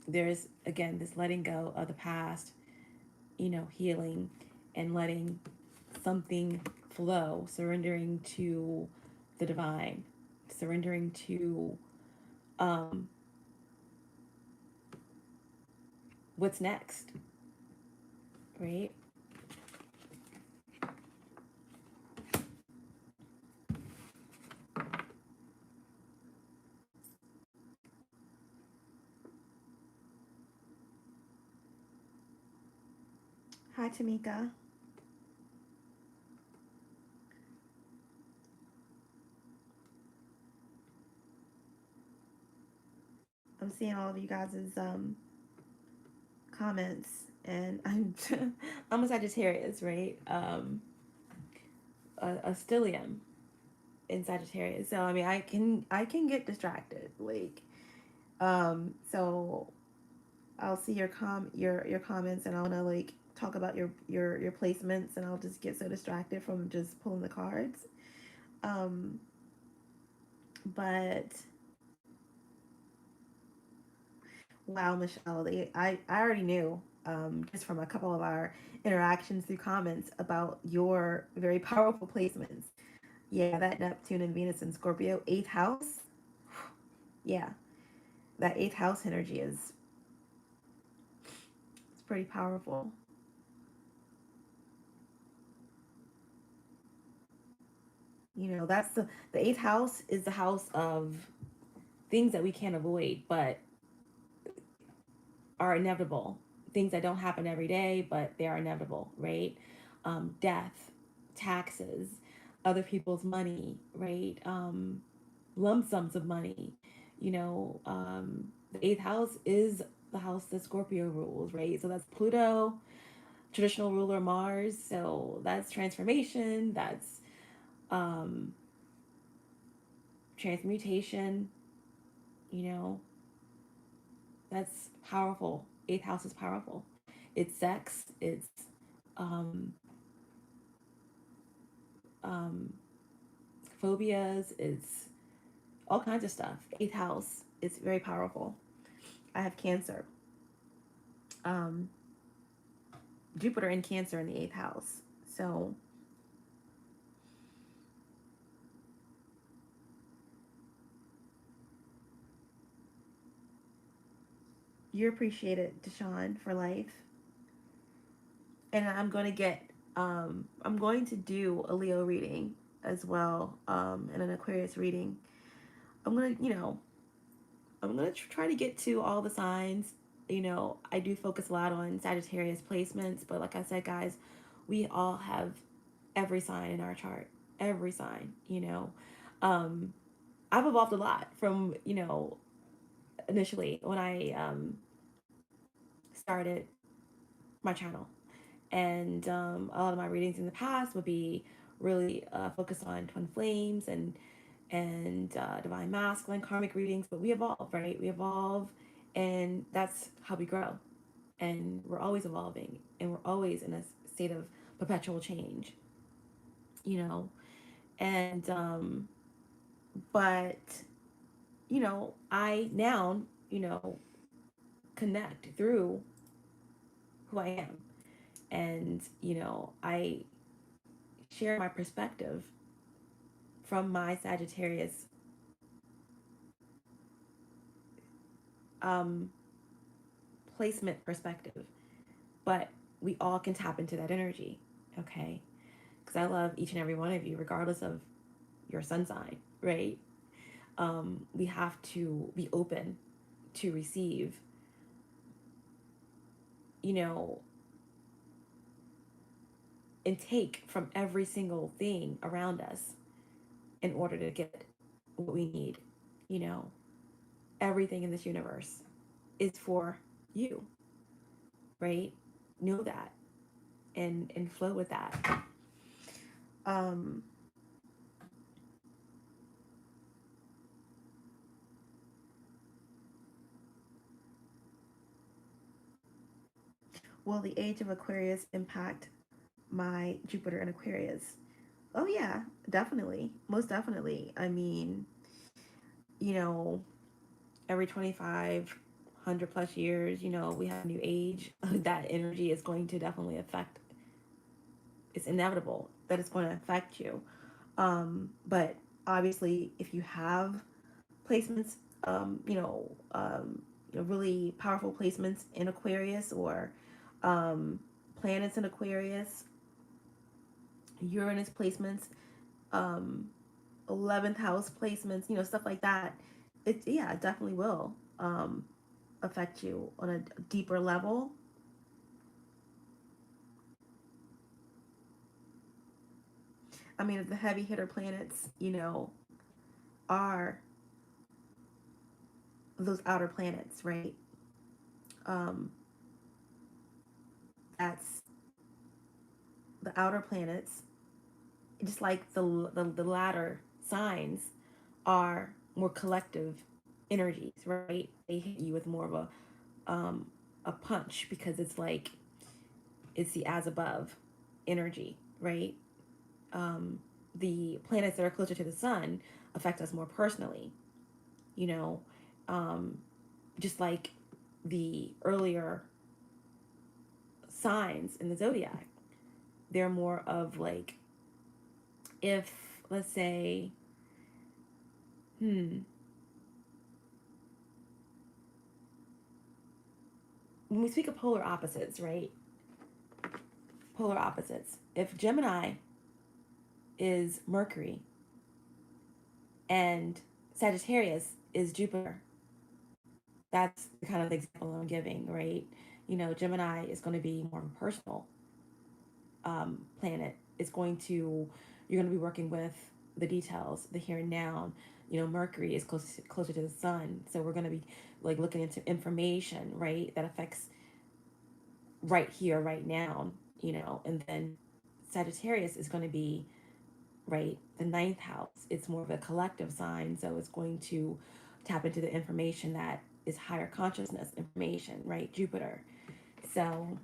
there's again this letting go of the past, healing and letting something flow, surrendering to the divine, surrendering to um, what's next, right? Hi, Tamika. I'm seeing all of you guys' comments, and I'm a Sagittarius, right? A stellium in Sagittarius, so I mean, I can get distracted, like, so I'll see your comments, and I wanna like talk about your placements, and I'll just get so distracted from just pulling the cards. Um, but wow, Michelle, I already knew, just from a couple of our interactions through comments about your very powerful placements. Yeah, that Neptune and Venus in Scorpio, eighth house. Yeah, that eighth house energy is it's pretty powerful. That's the eighth house is the house of things that we can't avoid, but are inevitable. Things that don't happen every day, but they are inevitable, right? Death, taxes, other people's money, right? Lump sums of money. The eighth house is the house that Scorpio rules, right? So that's Pluto, traditional ruler Mars. So that's transformation, that's um, transmutation, you know, that's powerful. Eighth house is powerful. It's sex, it's um, um, phobias, it's all kinds of stuff. Eighth house is very powerful. I have Cancer. Um, Jupiter in Cancer in the eighth house. So you're appreciated, Deshawn, for life. And I'm going to do a Leo reading as well, and an Aquarius reading. I'm going to, I'm going to try to get to all the signs. I do focus a lot on Sagittarius placements, but like I said, guys, we all have every sign in our chart. Every sign, Um, I've evolved a lot from, initially when I started my channel. And a lot of my readings in the past would be really focused on twin flames and divine masculine karmic readings. But we evolve, right? We evolve, and that's how we grow. And we're always evolving, and we're always in a state of perpetual change, you know. And but I now connect through who I am, and I share my perspective from my Sagittarius um, placement perspective. But we all can tap into that energy, okay? Because I love each and every one of you, regardless of your sun sign, right? We have to be open to receive, you know, and take from every single thing around us in order to get it. what we need. You know, everything in this universe is for you, right? Know that and flow with that. Um, will the age of Aquarius impact my Jupiter in Aquarius? Oh yeah, definitely. Most definitely. I mean, you know, every 2,500 plus years, you know, we have a new age. That energy is going to definitely affect, it's inevitable that it's going to affect you. But obviously, if you have placements, really powerful placements in Aquarius, or planets in Aquarius, Uranus placements, um, 11th house placements, stuff like that. It definitely will affect you on a deeper level. I mean, if the heavy hitter planets, are those outer planets, right? Um, that's the outer planets, just like the latter signs are more collective energies, right? They hit you with more of a punch, because it's like it's the as above energy, right? Um, the planets that are closer to the sun affect us more personally, you know, um, just like the earlier signs in the zodiac. They're more of like, if, let's say, when we speak of polar opposites, right? Polar opposites. If Gemini is Mercury and Sagittarius is Jupiter, that's the kind of example I'm giving, right? Gemini is going to be more of a personal planet. It's going to, you're going to be working with the details, the here and now. Mercury is closer to the sun, so we're going to be like looking into information, right, that affects right here, right now. And then Sagittarius is going to be, right, the ninth house. It's more of a collective sign, so it's going to tap into the information that is higher consciousness information, right? Jupiter. So,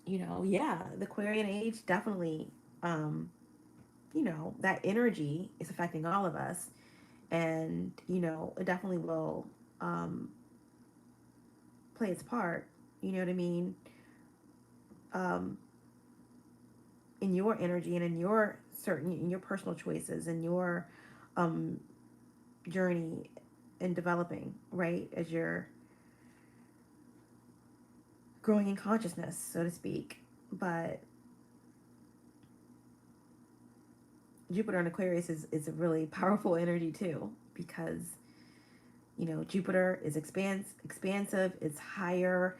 yeah, the Aquarian age definitely, that energy is affecting all of us. And, it definitely will play its part, you know what I mean? Um, in your energy and in your personal choices and your um, journey in developing, right? As you're growing in consciousness, so to speak. But Jupiter in Aquarius is a really powerful energy too, because Jupiter is expansive, it's higher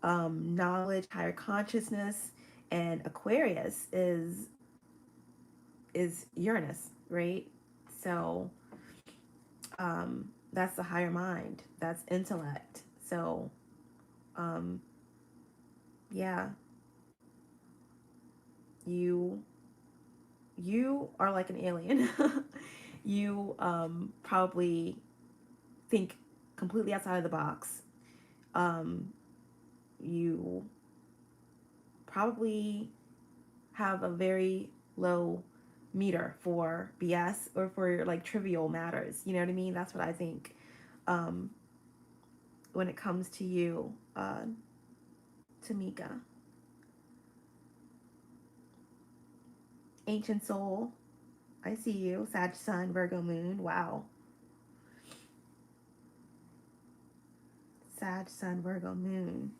knowledge, higher consciousness, and Aquarius is Uranus, right? So that's the higher mind, that's intellect. So um, yeah, you you are like an alien. You probably think completely outside of the box. Um, you probably have a very low meter for BS or for like trivial matters. You know what I mean? That's what I think um, when it comes to you, Tamika. Ancient Soul, I see you. Sag Sun, Virgo Moon. Wow. Sag Sun, Virgo Moon.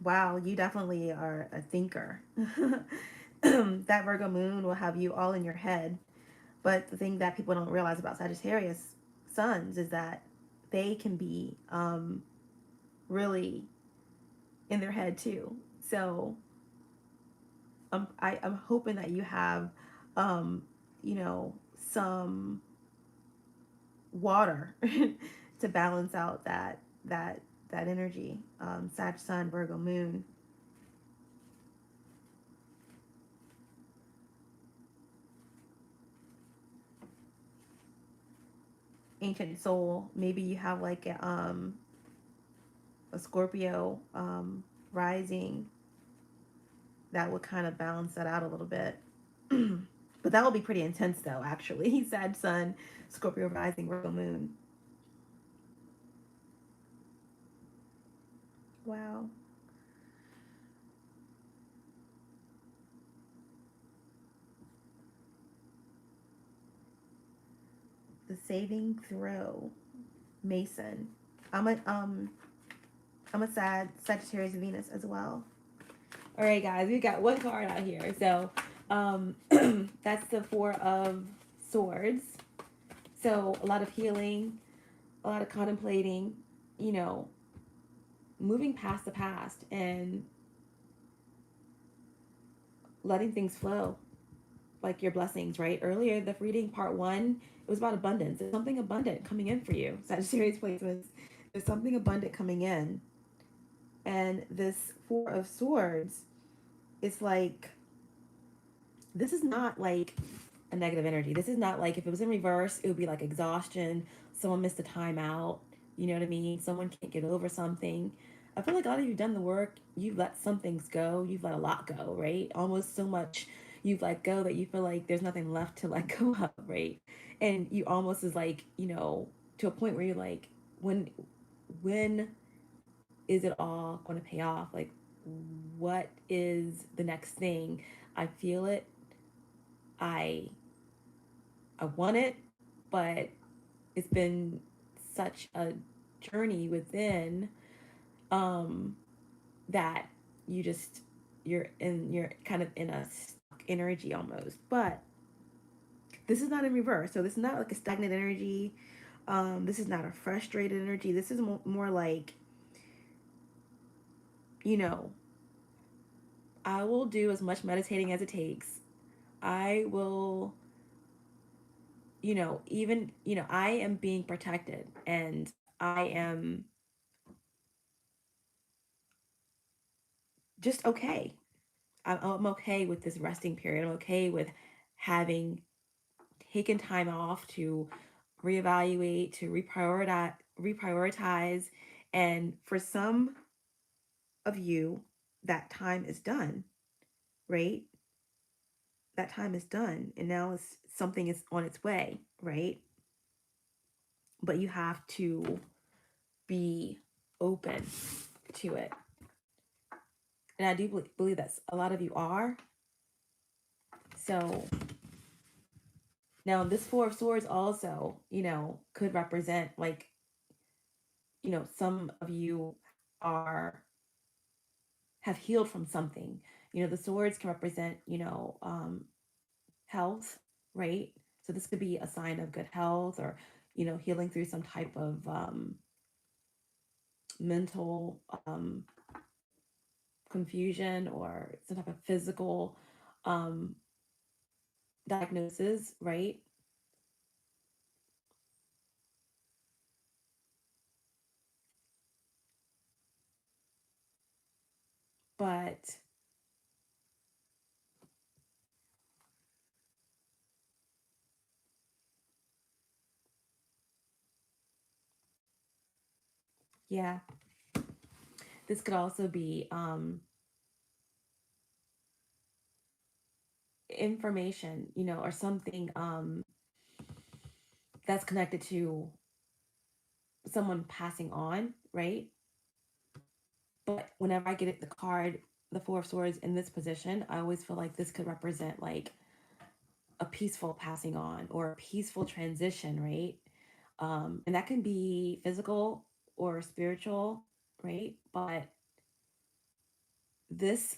Wow, you definitely are a thinker. That Virgo Moon will have you all in your head. But the thing that people don't realize about Sagittarius suns is that they can be really in their head too. So I'm hoping that you have um, you know, some water to balance out that energy. Sag Sun, Virgo Moon. Ancient Soul. Maybe you have like a Scorpio rising that would kind of balance that out a little bit. But that will be pretty intense though, actually. Sag Sun, Scorpio rising, Virgo Moon. Wow. The saving throw. Mason. I'm a um I'm a Sagittarius Venus as well. All right, guys, we got one card out here. So, that's the Four of Swords. So a lot of healing, a lot of contemplating, you know, moving past the past and letting things flow, like your blessings. Right? Earlier, the reading part one, it was about abundance. There's something abundant coming in for you. Sagittarius placements. There's something abundant coming in, and this Four of Swords is like, this is not like a negative energy. This is not like, if it was in reverse, it would be like exhaustion. Someone missed a timeout. You know what I mean? Someone can't get over something. I feel like a lot of you have done the work. You've let some things go. You've let a lot go, right? Almost so much you've let go that you feel like there's nothing left to let go of, right? And you almost is like, to a point where you're like, when is it all going to pay off? Like, what is the next thing? I feel it. I I want it, but it's been such a journey within, um that you're kind of in a stuck energy almost. But this is not in reverse. So this is not like a stagnant energy. This is not a frustrated energy. This is more like, you know, I will do as much meditating as it takes. I will, even, I am being protected, and I am just okay. I'm okay with this resting period. I'm okay with having taken time off to reevaluate, to reprioritize. And for some of you, that time is done, right? That time is done. And now something is on its way, right? But you have to be open to it. And I do believe that a lot of you are. So now this Four of Swords also, could represent like, some of you are have healed from something. The swords can represent, health, right? So this could be a sign of good health, or, healing through some type of mental confusion, or some type of physical um, diagnosis, right? But yeah, this could also be information, or something that's connected to someone passing on, right? But whenever I get it, the card, the Four of Swords in this position, I always feel like this could represent like a peaceful passing on, or a peaceful transition, right? And that can be physical or spiritual, right? But this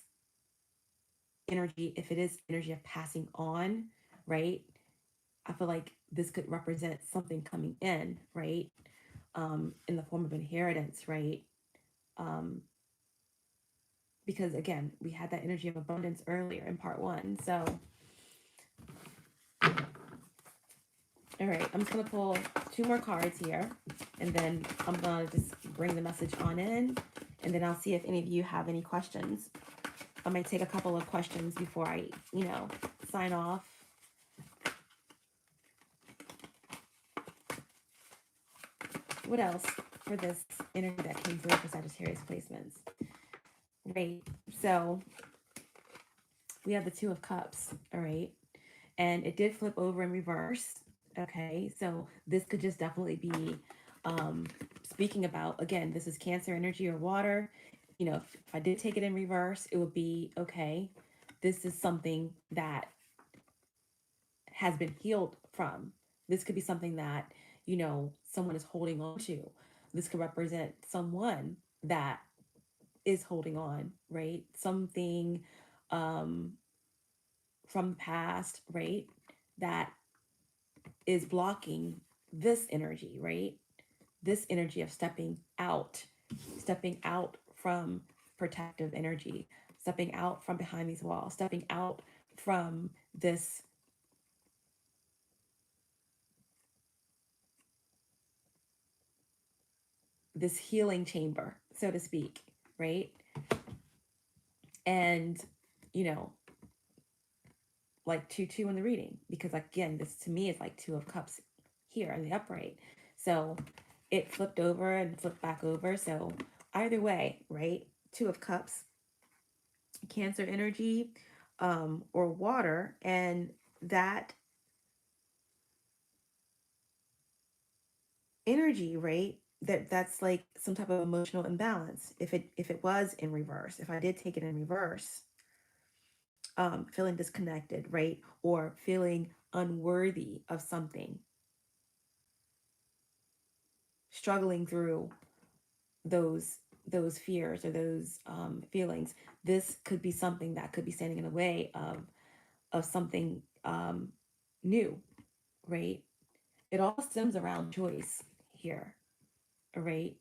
energy, if it is energy of passing on, right? I feel like this could represent something coming in, right? In the form of inheritance, right? Um, because again, we had that energy of abundance earlier in part one. So All right, I'm just gonna pull two more cards here, and then I'm gonna just bring the message on in, and then I'll see if any of you have any questions. I might take a couple of questions before I, sign off. What else for this energy that came through for Sagittarius placements? Right. So we have the Two of Cups. All right. And it did flip over in reverse. Okay. So this could just definitely be speaking about, again, this is Cancer energy or water. If I did take it in reverse, it would be okay. This is something that has been healed from. This could be something that, someone is holding on to. This could represent someone that is holding on, right? Something um, from the past, right? That is blocking this energy, right? This energy of stepping out from protective energy, stepping out from behind these walls, stepping out from this healing chamber, so to speak, right? And, you know, like 2-2 in the reading, because again, this to me is like Two of Cups here in the upright. So it flipped over and flipped back over. So either way, right? Two of Cups, Cancer energy, or water, and that energy, right? That's like some type of emotional imbalance. If it was in reverse, if I did take it in reverse, feeling disconnected, right? Or feeling unworthy of something, struggling through those those fears or those feelings. This could be something that could be standing in the way of something new, right? It all stems around choice here, right?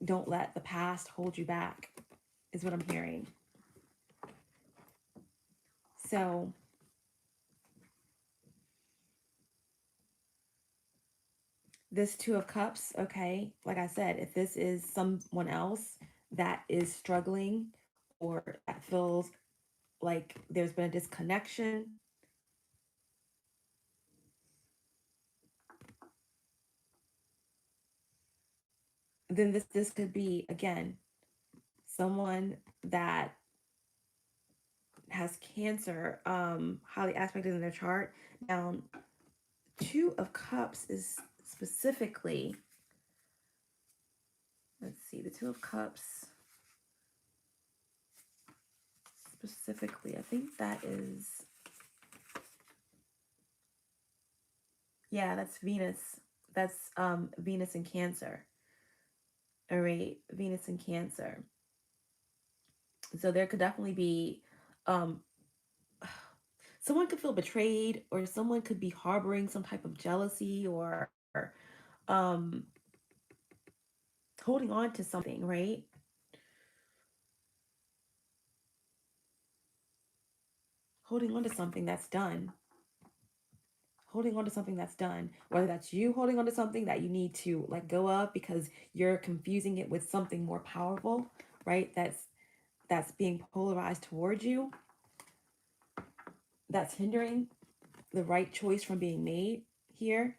Don't let the past hold you back, is what I'm hearing. So this Two of Cups, okay, like I said, if this is someone else that is struggling or that feels like there's been a disconnection, then this could be, again, someone that has Cancer highly aspected in their chart. Now, Two of Cups is specifically, let's see, the Two of Cups specifically, I think that is, yeah, that's Venus. That's Venus in Cancer. All right, Venus in Cancer. So there could definitely be um someone could feel betrayed, or someone could be harboring some type of jealousy, or um holding on to something, right? Holding on to something that's done. Holding on to something that's done. Whether that's you holding on to something that you need to let go of because you're confusing it with something more powerful, right? That's being polarized towards you. That's hindering the right choice from being made here.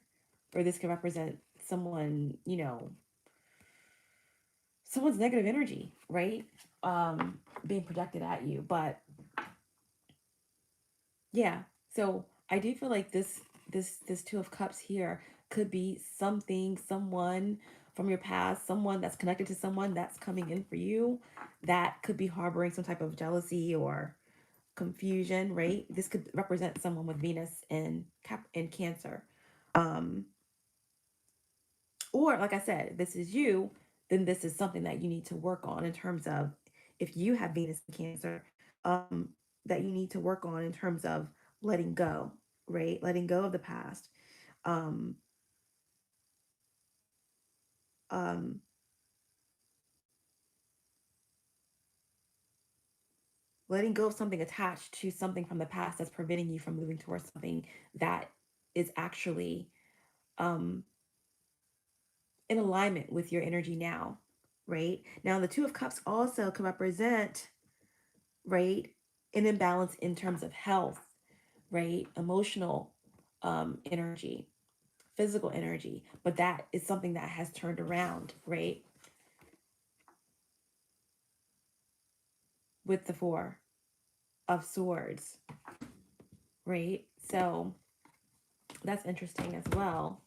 Or this could represent someone, someone's negative energy, right? Being projected at you. But yeah, so I do feel like this Two of Cups here could be something, someone from your past, someone that's connected to someone that's coming in for you, that could be harboring some type of jealousy or confusion, right? This could represent someone with Venus in Cancer. Um, or like I said, if this is you, then this is something that you need to work on in terms of, if you have Venus in Cancer, um, that you need to work on in terms of letting go, right? Letting go of the past. Um, um, Letting go of something attached to something from the past that's preventing you from moving towards something that is actually um, in alignment with your energy now, right? Now, the Two of Cups also can represent, right, an imbalance in terms of health, right? Emotional energy, physical energy, but that is something that has turned around, right? With the Four of Swords, right? So that's interesting as well.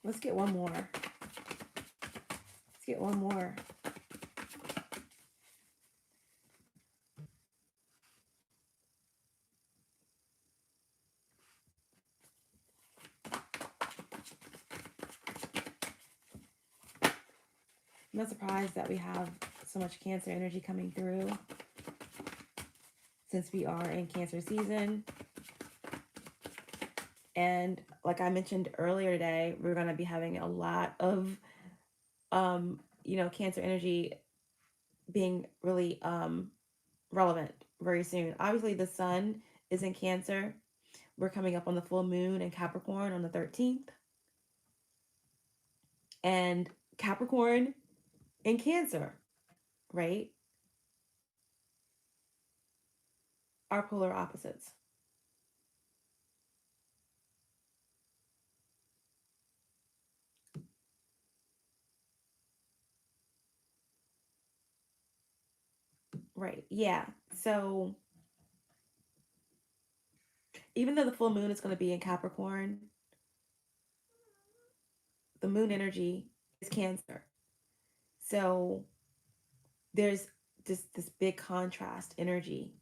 Let's get one more. Let's get one more. I'm not surprised that we have so much Cancer energy coming through since we are in Cancer season. And like I mentioned earlier today, we're going to be having a lot of, Cancer energy being really relevant very soon. Obviously, the sun is in Cancer. We're coming up on the full moon in Capricorn on the 13th. And Capricorn in Cancer, right, are polar opposites. Right. Yeah. So even though the full moon is going to be in Capricorn, the moon energy is Cancer. So there's this big contrast energy,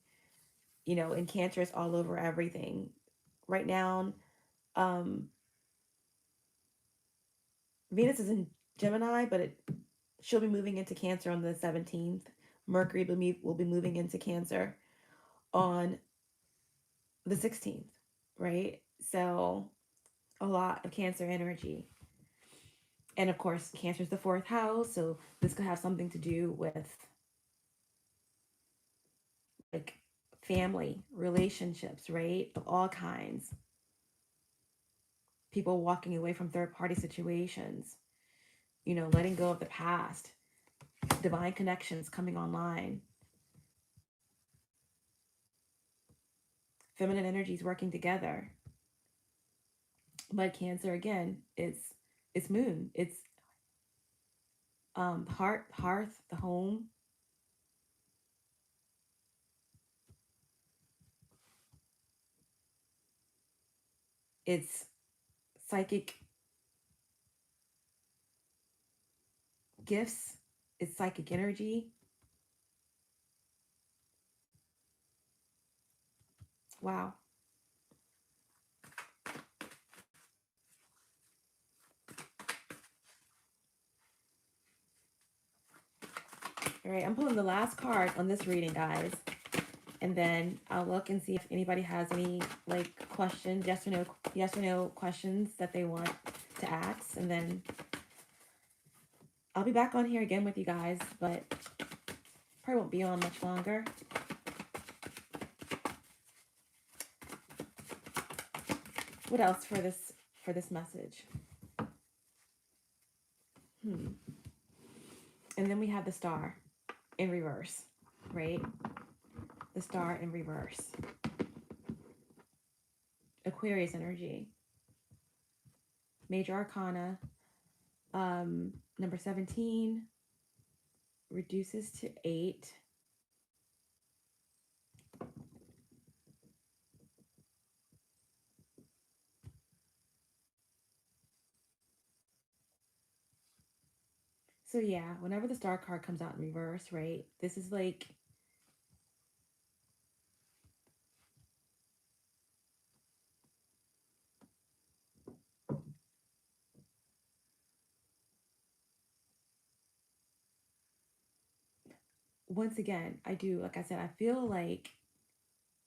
and Cancer is all over everything. Right now, um, Venus is in Gemini, but she'll be moving into Cancer on the 17th. Mercury will be moving into Cancer on the 16th, right? So a lot of Cancer energy. And of course, Cancer is the fourth house, so this could have something to do with like family, relationships, right? Of all kinds. People walking away from third party situations, letting go of the past, divine connections coming online, feminine energies working together. But Cancer again, it's moon, it's hearth, the home. It's psychic gifts, it's psychic energy. Wow. All right, I'm pulling the last card on this reading, guys. And then I'll look and see if anybody has any questions, yes or no questions that they want to ask. And then I'll be back on here again with you guys, but probably won't be on much longer. What else for this message? And then we have the Star in reverse, right? The Star in reverse. Aquarius energy. Major Arcana, number 17, reduces to 8. So yeah, whenever the Star card comes out in reverse, right? This is like once again, I do, like I said, I feel like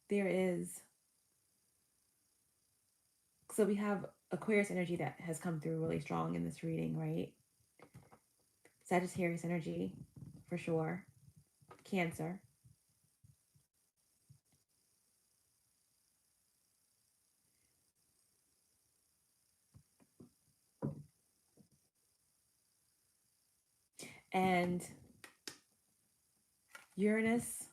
there is, so we have Aquarius energy that has come through really strong in this reading, right? Sagittarius energy, for sure. Cancer. And Uranus,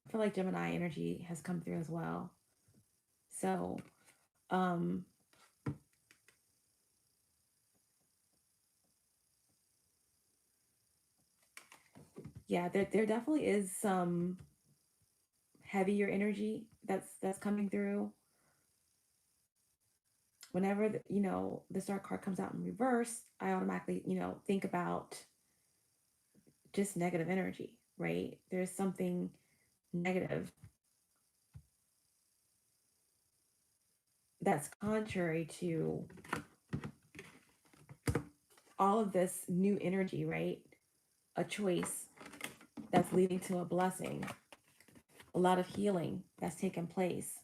I feel like Gemini energy has come through as well. So, um, yeah, there definitely is some heavier energy that's coming through. Whenever the Star card comes out in reverse, I automatically think about just negative energy, right? There's something negative that's contrary to all of this new energy, right? A choice that's leading to a blessing, a lot of healing that's taken place,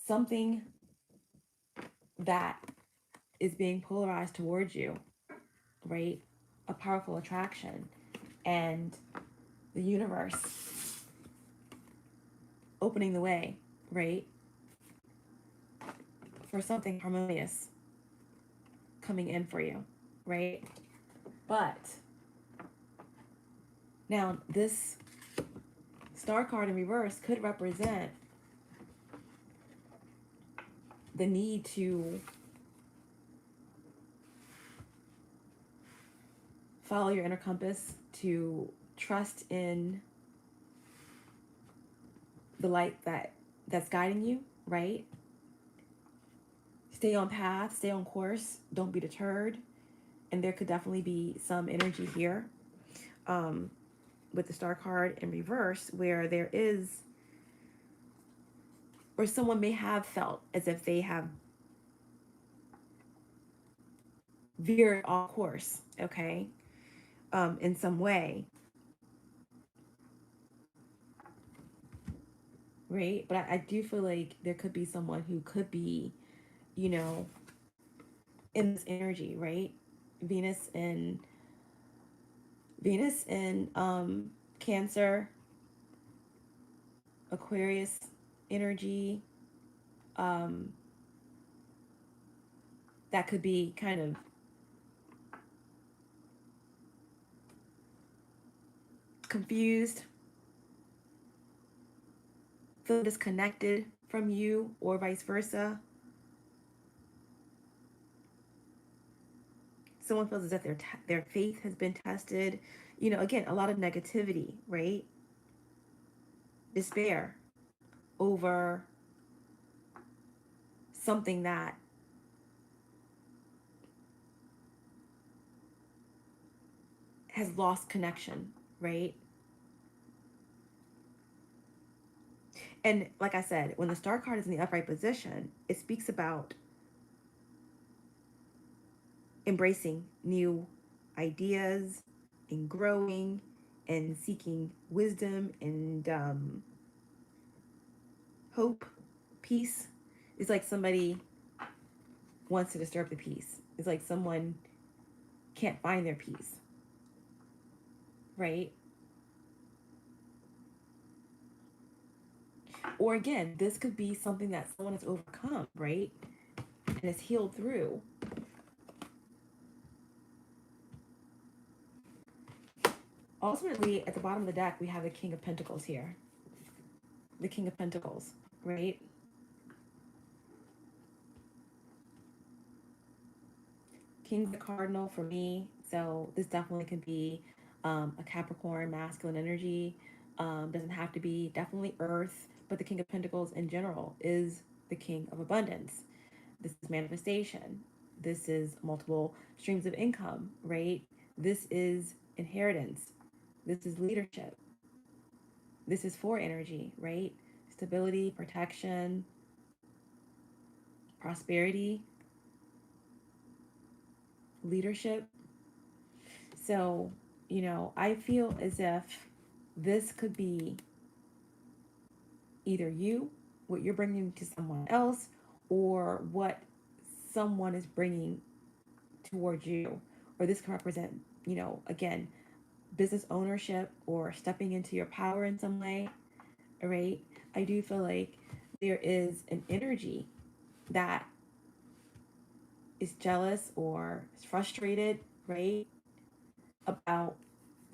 something that is being polarized towards you, right? A powerful attraction, and the universe opening the way, right? For something harmonious coming in for you, right? But now this star card in reverse could represent the need to follow your inner compass, to trust in the light that's guiding you, right? Stay on path, stay on course, don't be deterred. And there could definitely be some energy here um, with the star card in reverse where there is, or someone may have felt as if they have veered off course, okay, in some way, right? But I do feel like there could be someone who could be, you know, in this energy, right? Venus in Cancer, Aquarius energy, um, that could be kind of confused, feel disconnected from you, or vice versa. Someone feels as if their faith has been tested. Again, a lot of negativity, right? Despair over something that has lost connection, right? And like I said, when the star card is in the upright position, it speaks about embracing new ideas and growing and seeking wisdom and hope, peace. It's like somebody wants to disturb the peace. It's like someone can't find their peace, right? Or again, this could be something that someone has overcome, right? And is healed through. Ultimately, at the bottom of the deck, we have the King of Pentacles here. The King of Pentacles, right? King's the cardinal for me, so this definitely could be a Capricorn masculine energy. Doesn't have to be, definitely Earth, but the King of Pentacles in general is the King of Abundance. This is manifestation. This is multiple streams of income, right? This is inheritance. This is leadership. This is for energy, right? Stability, protection, prosperity, leadership. So, I feel as if this could be either you, what you're bringing to someone else, or what someone is bringing towards you. Or this can represent, again, business ownership or stepping into your power in some way, right? I do feel like there is an energy that is jealous or is frustrated, right, about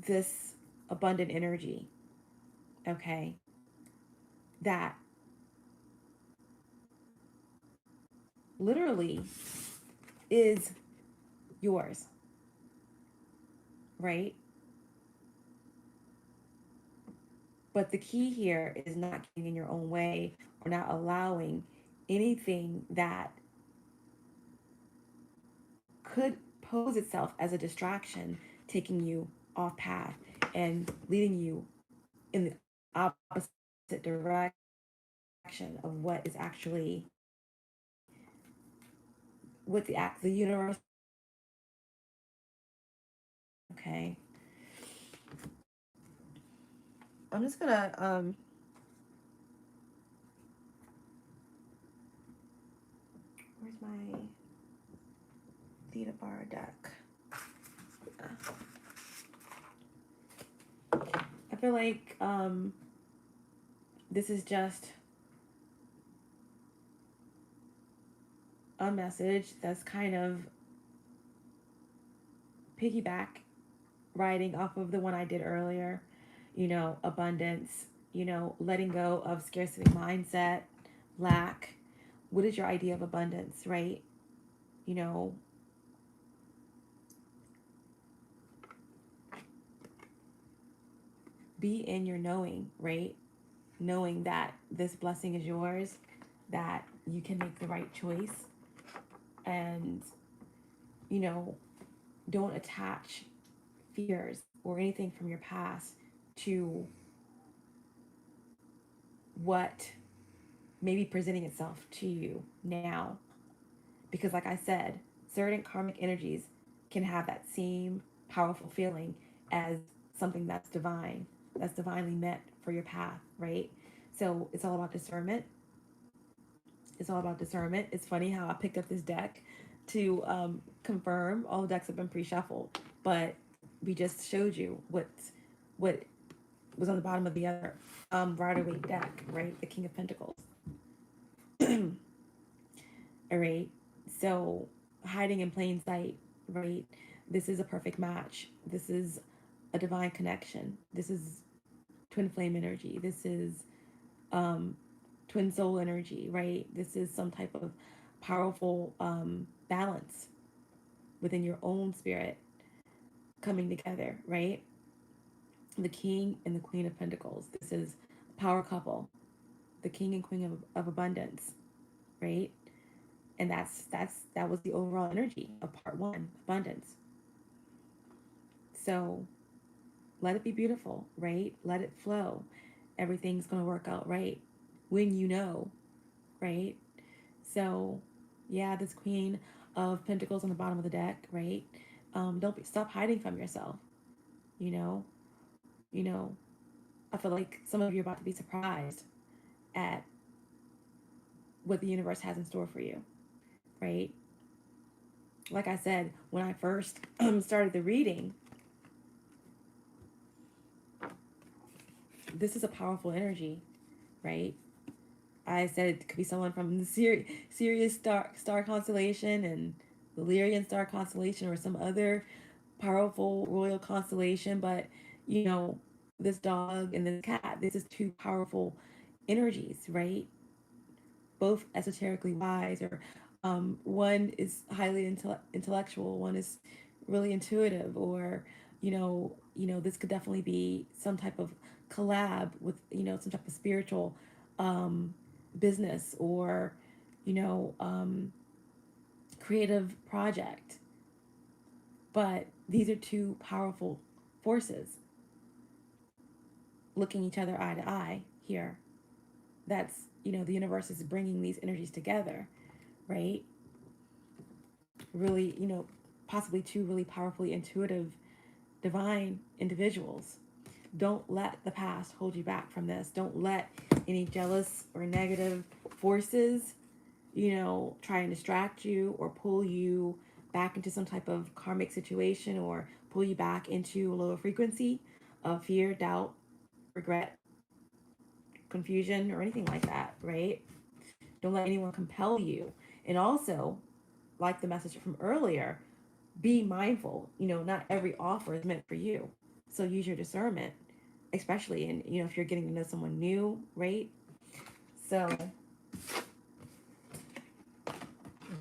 this abundant energy, okay, that literally is yours, right? But the key here is not getting in your own way or not allowing anything that could pose itself as a distraction taking you off path and leading you in the opposite direction of what is actually what the universe. Okay, I'm just gonna where's my Theta Bar deck? I feel like this is just a message that's kind of piggyback riding off of the one I did earlier, you know, abundance, you know, letting go of scarcity mindset, lack. What is your idea of abundance, right? You know, be in your knowing, right? Knowing that this blessing is yours, that you can make the right choice, and, you know, don't attach fears or anything from your past to what may be presenting itself to you now. Because, like I said, certain karmic energies can have that same powerful feeling as something that's divinely meant for your path, right? So it's all about discernment. It's all about discernment. It's funny how I picked up this deck to confirm all the decks have been pre-shuffled, but we just showed you what was on the bottom of the other Rider-Waite deck, right? The King of Pentacles. All right. So hiding in plain sight, right? This is a perfect match. This is a divine connection. This is twin flame energy. This is twin soul energy, right? This is some type of powerful balance within your own spirit coming together, right? The King and the Queen of Pentacles. This is a power couple, the King and Queen of Abundance, right? And that was the overall energy of part one, abundance. So let it be beautiful, right? Let it flow. Everything's gonna work out right when you know, right? So yeah, this Queen of Pentacles on the bottom of the deck, right? Stop hiding from yourself. You know, you know. I feel like some of you are about to be surprised at what the universe has in store for you, right? Like I said, when I first started the reading, this is a powerful energy, right? I said it could be someone from the Sirius star constellation and the Lyrian star constellation or some other powerful royal constellation, but you know, this dog and this cat, this is two powerful energies, right? Both esoterically wise, or one is highly intellectual, one is really intuitive, or this could definitely be some type of collab with some type of spiritual um, business, or you know um, creative project. But these are two powerful forces looking each other eye to eye here. That's the universe is bringing these energies together, right? Really, possibly two really powerfully intuitive, divine individuals. Don't let the past hold you back from this. Don't let any jealous or negative forces, try and distract you or pull you back into some type of karmic situation, or pull you back into a lower frequency of fear, doubt, regret, confusion, or anything like that, right? Don't let anyone compel you. And also, like the message from earlier, be mindful. Not every offer is meant for you. So use your discernment, especially in, if you're getting to know someone new, right? So,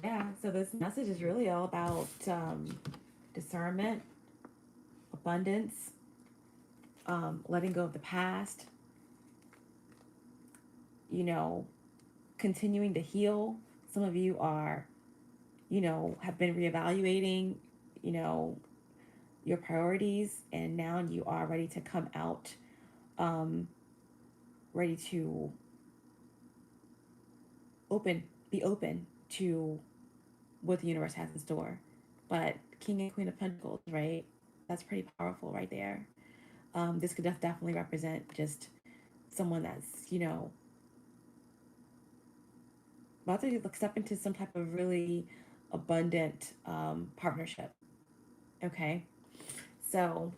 yeah, so this message is really all about discernment, abundance, letting go of the past, you know, continuing to heal. Some of you are, have been reevaluating, you know, your priorities, and now you are ready to come out, um, ready to be open to what the universe has in store. But King and Queen of Pentacles, right? That's pretty powerful right there. This could definitely represent just someone that's, about to step into some type of really abundant partnership. Okay. So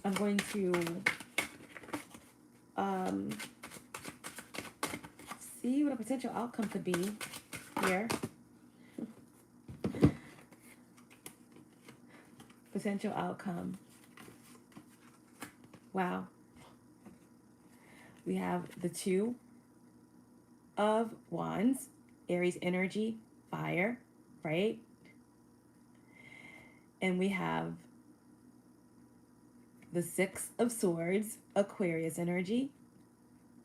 I'm going to um, see what a potential outcome could be here. Potential outcome. Wow. We have the Two of Wands, Aries energy, fire, right? And we have the Six of Swords, Aquarius energy,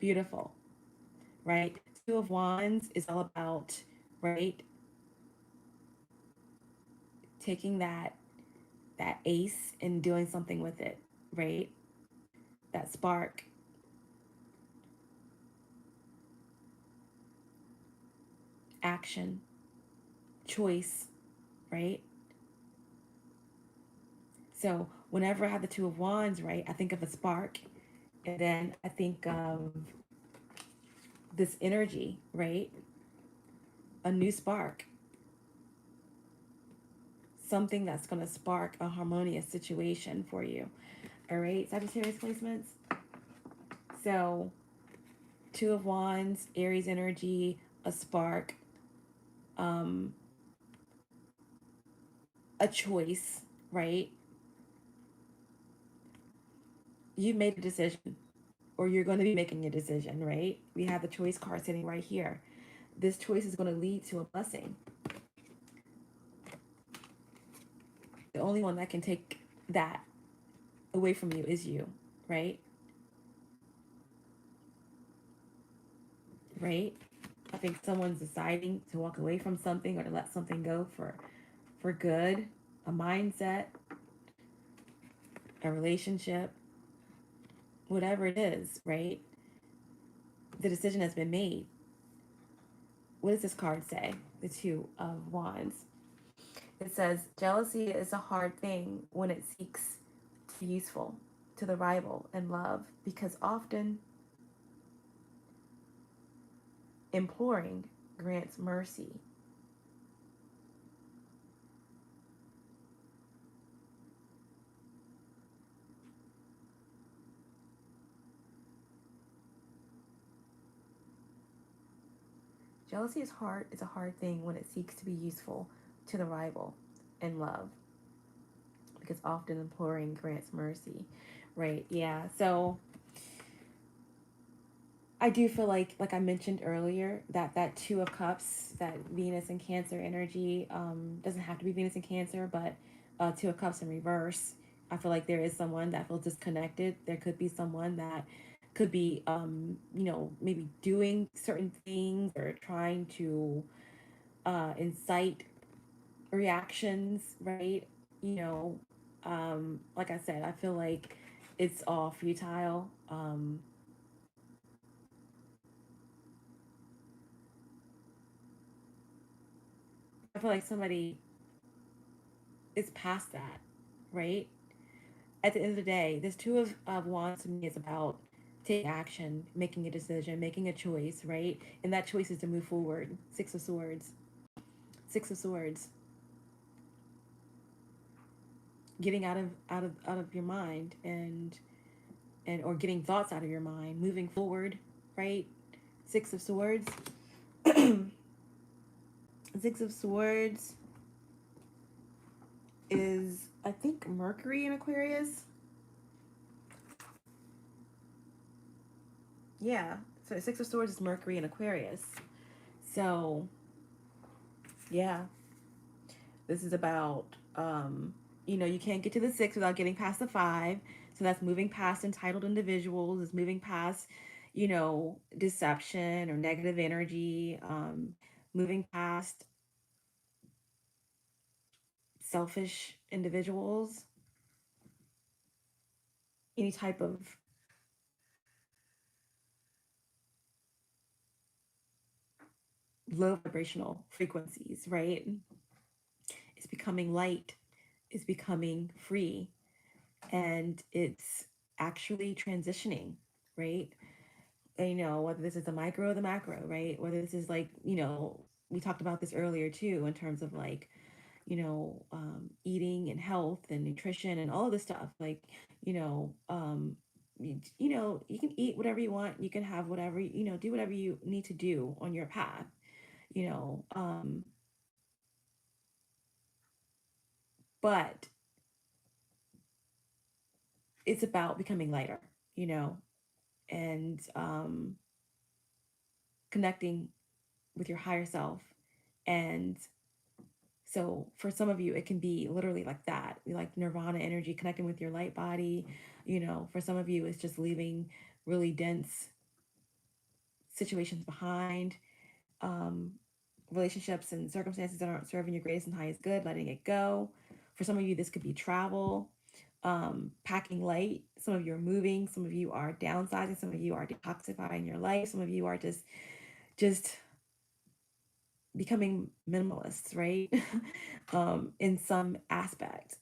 beautiful, right? Two of Wands is all about, right, taking that ace and doing something with it, right? That spark. Action, choice, right? So whenever I have the Two of Wands, right, I think of a spark, and then I think of this energy, right? A new spark, something that's going to spark a harmonious situation for you. All right, Sagittarius placements. So, Two of Wands, Aries energy, a spark, um, a choice, right? You've made a decision, or you're going to be making a decision, right? We have the choice card sitting right here. This choice is going to lead to a blessing. The only one that can take that away from you is you, right? Right? I think someone's deciding to walk away from something or to let something go for good, a mindset, a relationship, whatever it is, right? The decision has been made. What does this card say? The Two of Wands. It says, jealousy is a hard thing when it seeks to be useful to the rival in love, because often imploring grants mercy. Jealousy is hard. It's a hard thing when it seeks to be useful to the rival in love, because often imploring grants mercy. Right? Yeah. So I do feel like I mentioned earlier, that Two of Cups, that Venus and Cancer energy, doesn't have to be Venus and Cancer, but Two of Cups in reverse. I feel like there is someone that feels disconnected. There could be someone that could be, maybe doing certain things or trying to incite reactions, right? You know, like I said, I feel like it's all futile. I feel like somebody is past that, right? At the end of the day, this Two of Wands to me is about taking action, making a decision, making a choice, right? And that choice is to move forward. Six of Swords. Six of Swords. Getting out of your mind, and or getting thoughts out of your mind, moving forward, right? Six of Swords. Six of Swords is, I think, Mercury in Aquarius. Yeah. So Six of Swords is Mercury in Aquarius. So, yeah. This is about, you can't get to the six without getting past the five. So that's moving past entitled individuals, is moving past, deception or negative energy, moving past selfish individuals, any type of low vibrational frequencies, right? It's becoming light, it's becoming free, and it's actually transitioning, right? And, whether this is the micro or the macro, right? Whether this is like, we talked about this earlier too, in terms of like, eating and health and nutrition and all of this stuff. Like, you can eat whatever you want. You can have whatever, do whatever you need to do on your path, you know. But it's about becoming lighter, you know, and connecting with your higher self. And so for some of you, it can be literally like that, like nirvana energy, connecting with your light body. For some of you, it's just leaving really dense situations behind, um, relationships and circumstances that aren't serving your greatest and highest good, letting it go. For some of you, this could be travel, packing light. Some of you are moving. Some of you are downsizing. Some of you are detoxifying your life. Some of you are just becoming minimalists, right? In some aspect.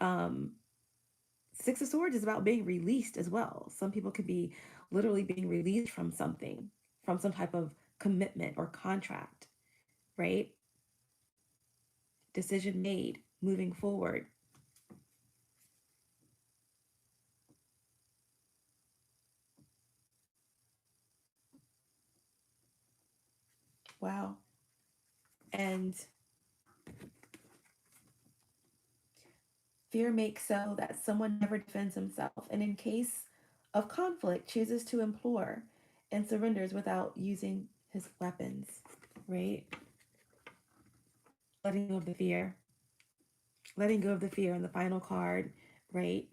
Um, Six of Swords is about being released as well. Some people could be literally being released from something, from some type of commitment or contract, right? Decision made, moving forward. Wow. And fear makes so that someone never defends himself, and in case of conflict, chooses to implore and surrenders without using his weapons, right? Letting go of the fear. Letting go of the fear in the final card, right?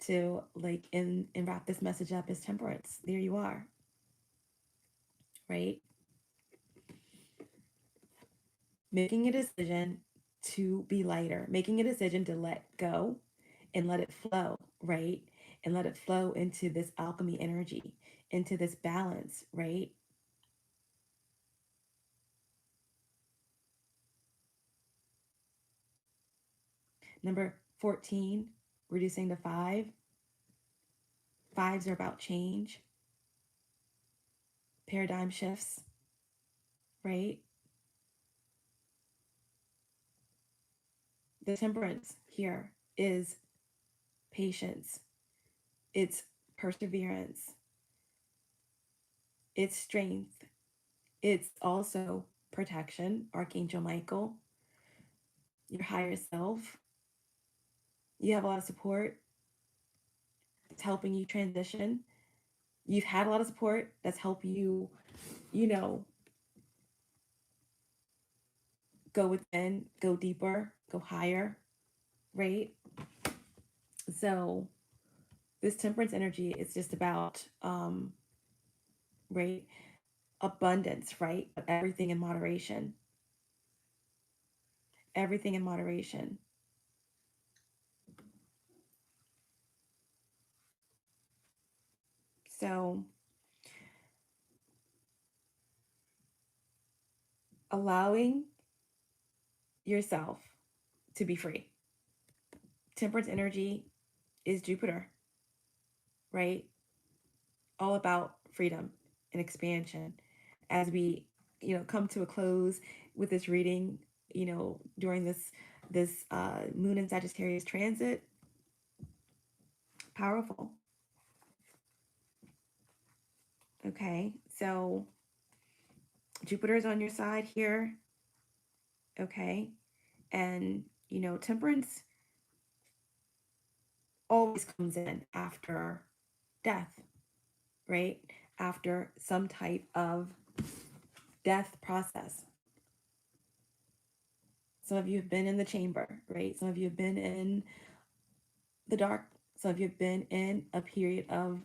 To like and wrap this message up is temperance. There you are, right? Making a decision to be lighter, making a decision to let go and let it flow, right? And let it flow into this alchemy energy, into this balance, right? Number 14, reducing to five. Fives are about change, paradigm shifts, right? The temperance here is patience, it's perseverance, it's strength, it's also protection, Archangel Michael, your higher self. You have a lot of support. It's helping you transition. You've had a lot of support that's helped you, you know, go within, go deeper, go higher, right? So this temperance energy is just about, right, abundance, right? But everything in moderation. Everything in moderation. So allowing yourself to be free. Temperance energy is Jupiter, right? All about freedom and expansion. As we, come to a close with this reading, during this Moon and Sagittarius transit, powerful. Okay, so Jupiter is on your side here, okay? And, you know, temperance always comes in after death, right? After some type of death process. Some of you have been in the chamber, right? Some of you have been in the dark. Some of you have been in a period of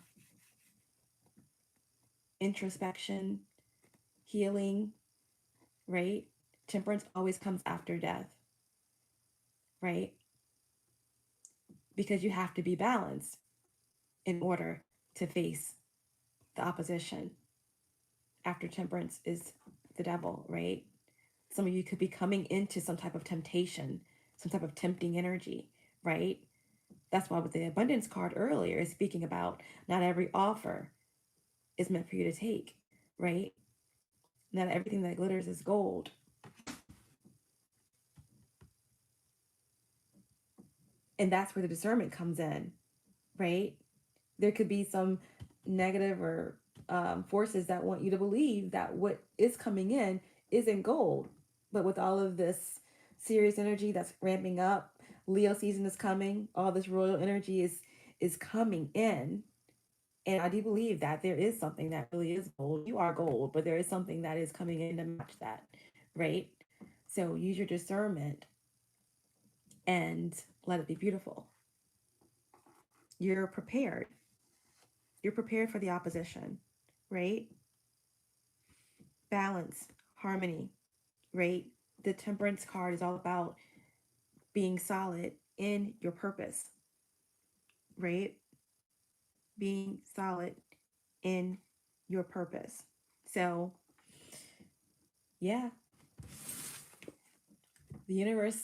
introspection, healing, right? Temperance always comes after death, right? Because you have to be balanced in order to face the opposition. After temperance is the devil, right? Some of you could be coming into some type of temptation, some type of tempting energy, right? That's why with the abundance card earlier is speaking about not every offer is meant for you to take, right? Not everything that glitters is gold. And that's where the discernment comes in, right? There could be some negative or forces that want you to believe that what is coming in isn't gold. But with all of this serious energy that's ramping up, Leo season is coming, all this royal energy is coming in. And I do believe that there is something that really is gold. You are gold, but there is something that is coming in to match that, right? So use your discernment and let it be beautiful. You're prepared. You're prepared for the opposition, right? Balance, harmony, right? The temperance card is all about being solid in your purpose, right? Being solid in your purpose. So, yeah, the universe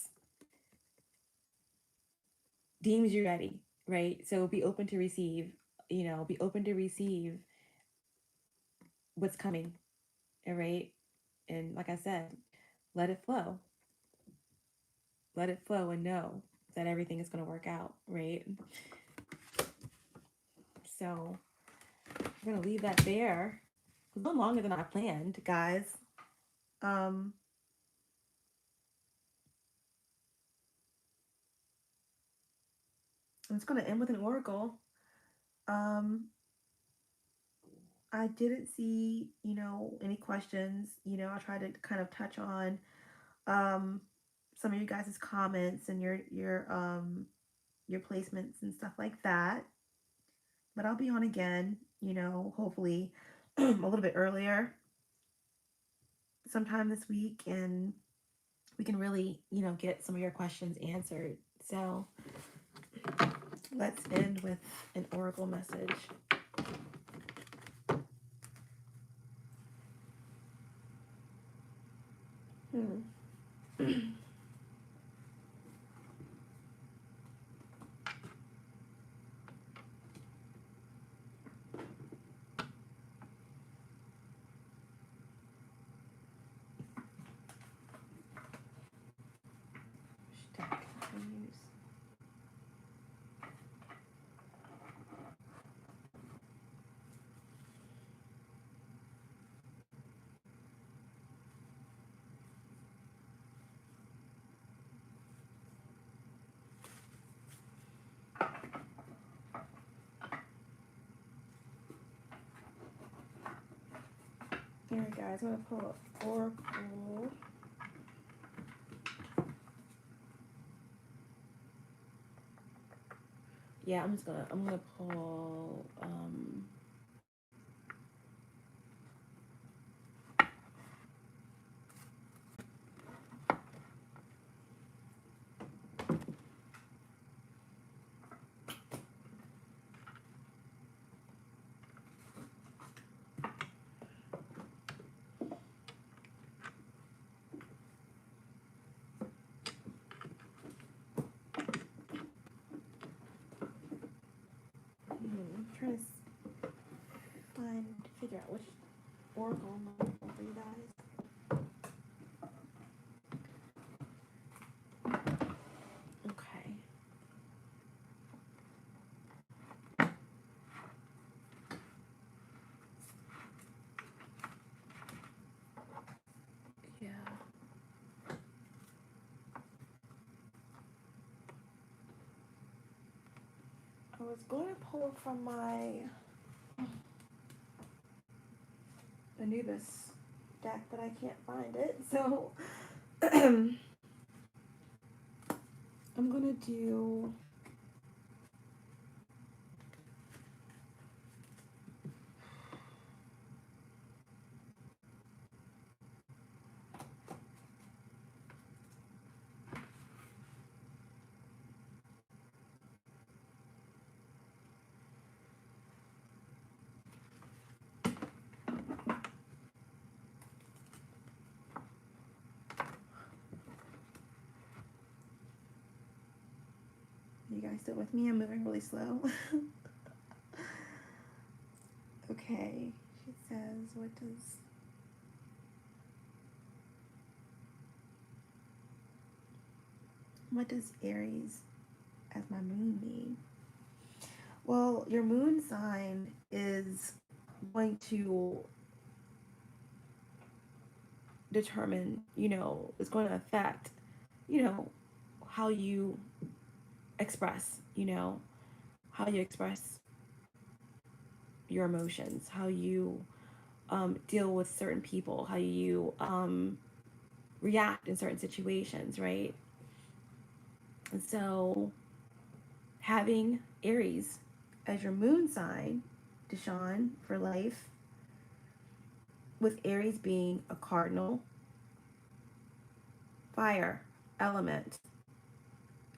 deems you ready, right? So be open to receive, you know, be open to receive what's coming, all right? And like I said, let it flow. Let it flow and know that everything is going to work out, right? So I'm going to leave that there. It's a little longer than I planned, guys. Um, I'm just going to end with an oracle. Um, I didn't see, you know, any questions. You know, I tried to kind of touch on um, some of you guys' comments and your placements and stuff like that. But I'll be on again, you know, hopefully a little bit earlier sometime this week, and we can really, you know, get some of your questions answered. So let's end with an oracle message. Alright guys, I'm gonna pull up oracle. Yeah, I'm gonna pull I'm trying to figure out which oracle I'm gonna pull for you guys. Okay. was going to pull from my Anubis deck, but I can't find it. So I'm going to do... You guys still with me? I'm moving really slow. Okay, she says, what does Aries as my moon mean? Well, your moon sign is going to determine, it's going to affect, how you express, how you express your emotions, how you deal with certain people, how you react in certain situations, right? And so having Aries as your moon sign, Deshawn, for life, with Aries being a cardinal fire element,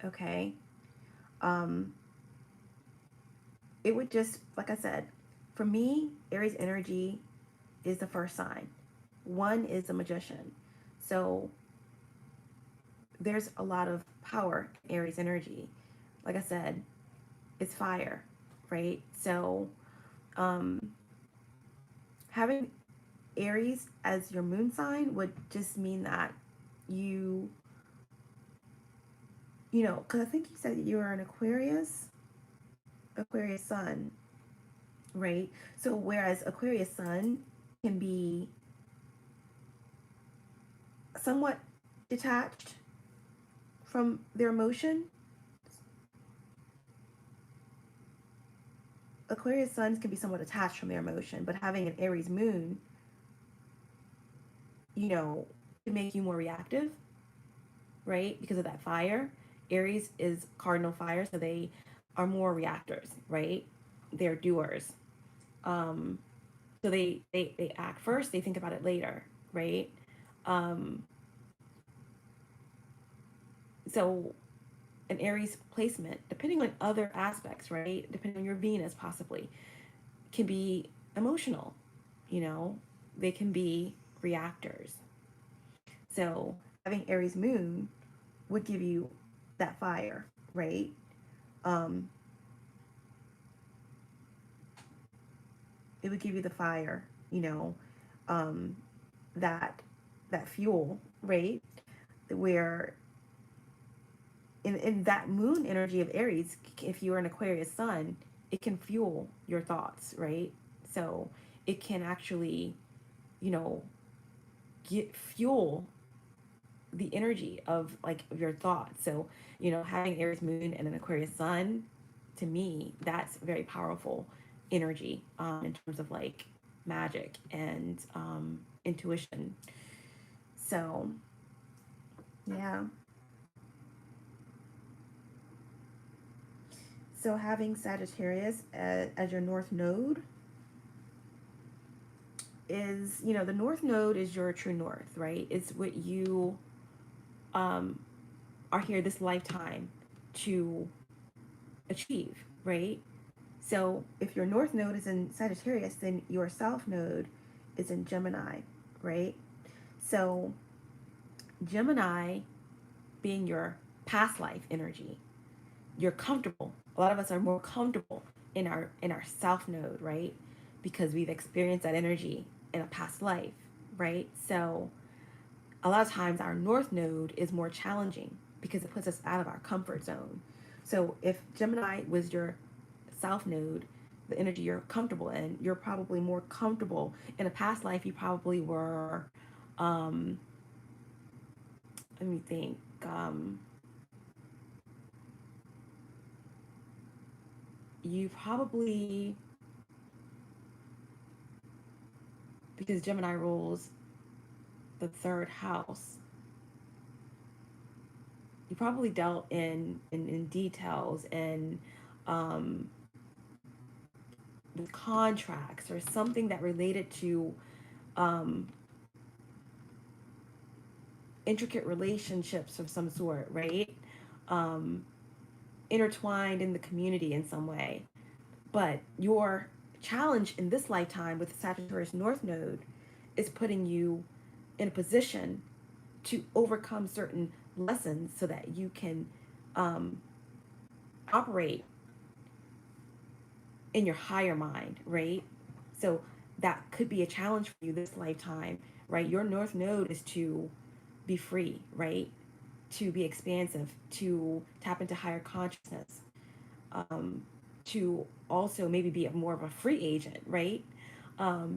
okay? It would just, like I said, for me, Aries energy is the first sign. One is a magician. So there's a lot of power in Aries energy. Like I said, it's fire, right? So having Aries as your moon sign would just mean that because I think you said you are an Aquarius Sun, right? So whereas Aquarius Sun can be somewhat detached from their emotion, Aquarius Suns can be somewhat attached from their emotion, but having an Aries moon, can make you more reactive, right? Because of that fire. Aries is cardinal fire, so they are more reactors, right? They're doers. So they act first, they think about it later, right? So an Aries placement, depending on other aspects, right? Depending on your Venus, possibly, can be emotional. They can be reactors. So having Aries moon would give you that fire, right? It would give you the fire, that fuel, right? Where in that moon energy of Aries, if you're an Aquarius sun, it can fuel your thoughts, right? So it can actually, fuel the energy of your thoughts. So having Aries moon and an Aquarius sun, to me, that's very powerful energy in terms of magic and intuition. So yeah. So having Sagittarius as your north node is, the north node is your true north, right? It's what you are here this lifetime to achieve, right? So if your north node is in Sagittarius, then your south node is in Gemini, right? So Gemini being your past life energy, you're comfortable. A lot of us are more comfortable in our south node, right? Because we've experienced that energy in a past life, right? So a lot of times our north node is more challenging because it puts us out of our comfort zone. So if Gemini was your south node, the energy you're comfortable in, you're probably more comfortable. In a past life, you probably were, let me think, you probably, because Gemini rules the third house, you probably dealt in details and um, with contracts or something that related to um, intricate relationships of some sort, right? Um, Intertwined in the community in some way. But your challenge in this lifetime with the Sagittarius North Node is putting you in a position to overcome certain lessons so that you can um, operate in your higher mind, right? So that could be a challenge for you this lifetime, right? Your North Node is to be free, right? To be expansive, to tap into higher consciousness, um, to also maybe be more of a free agent, right?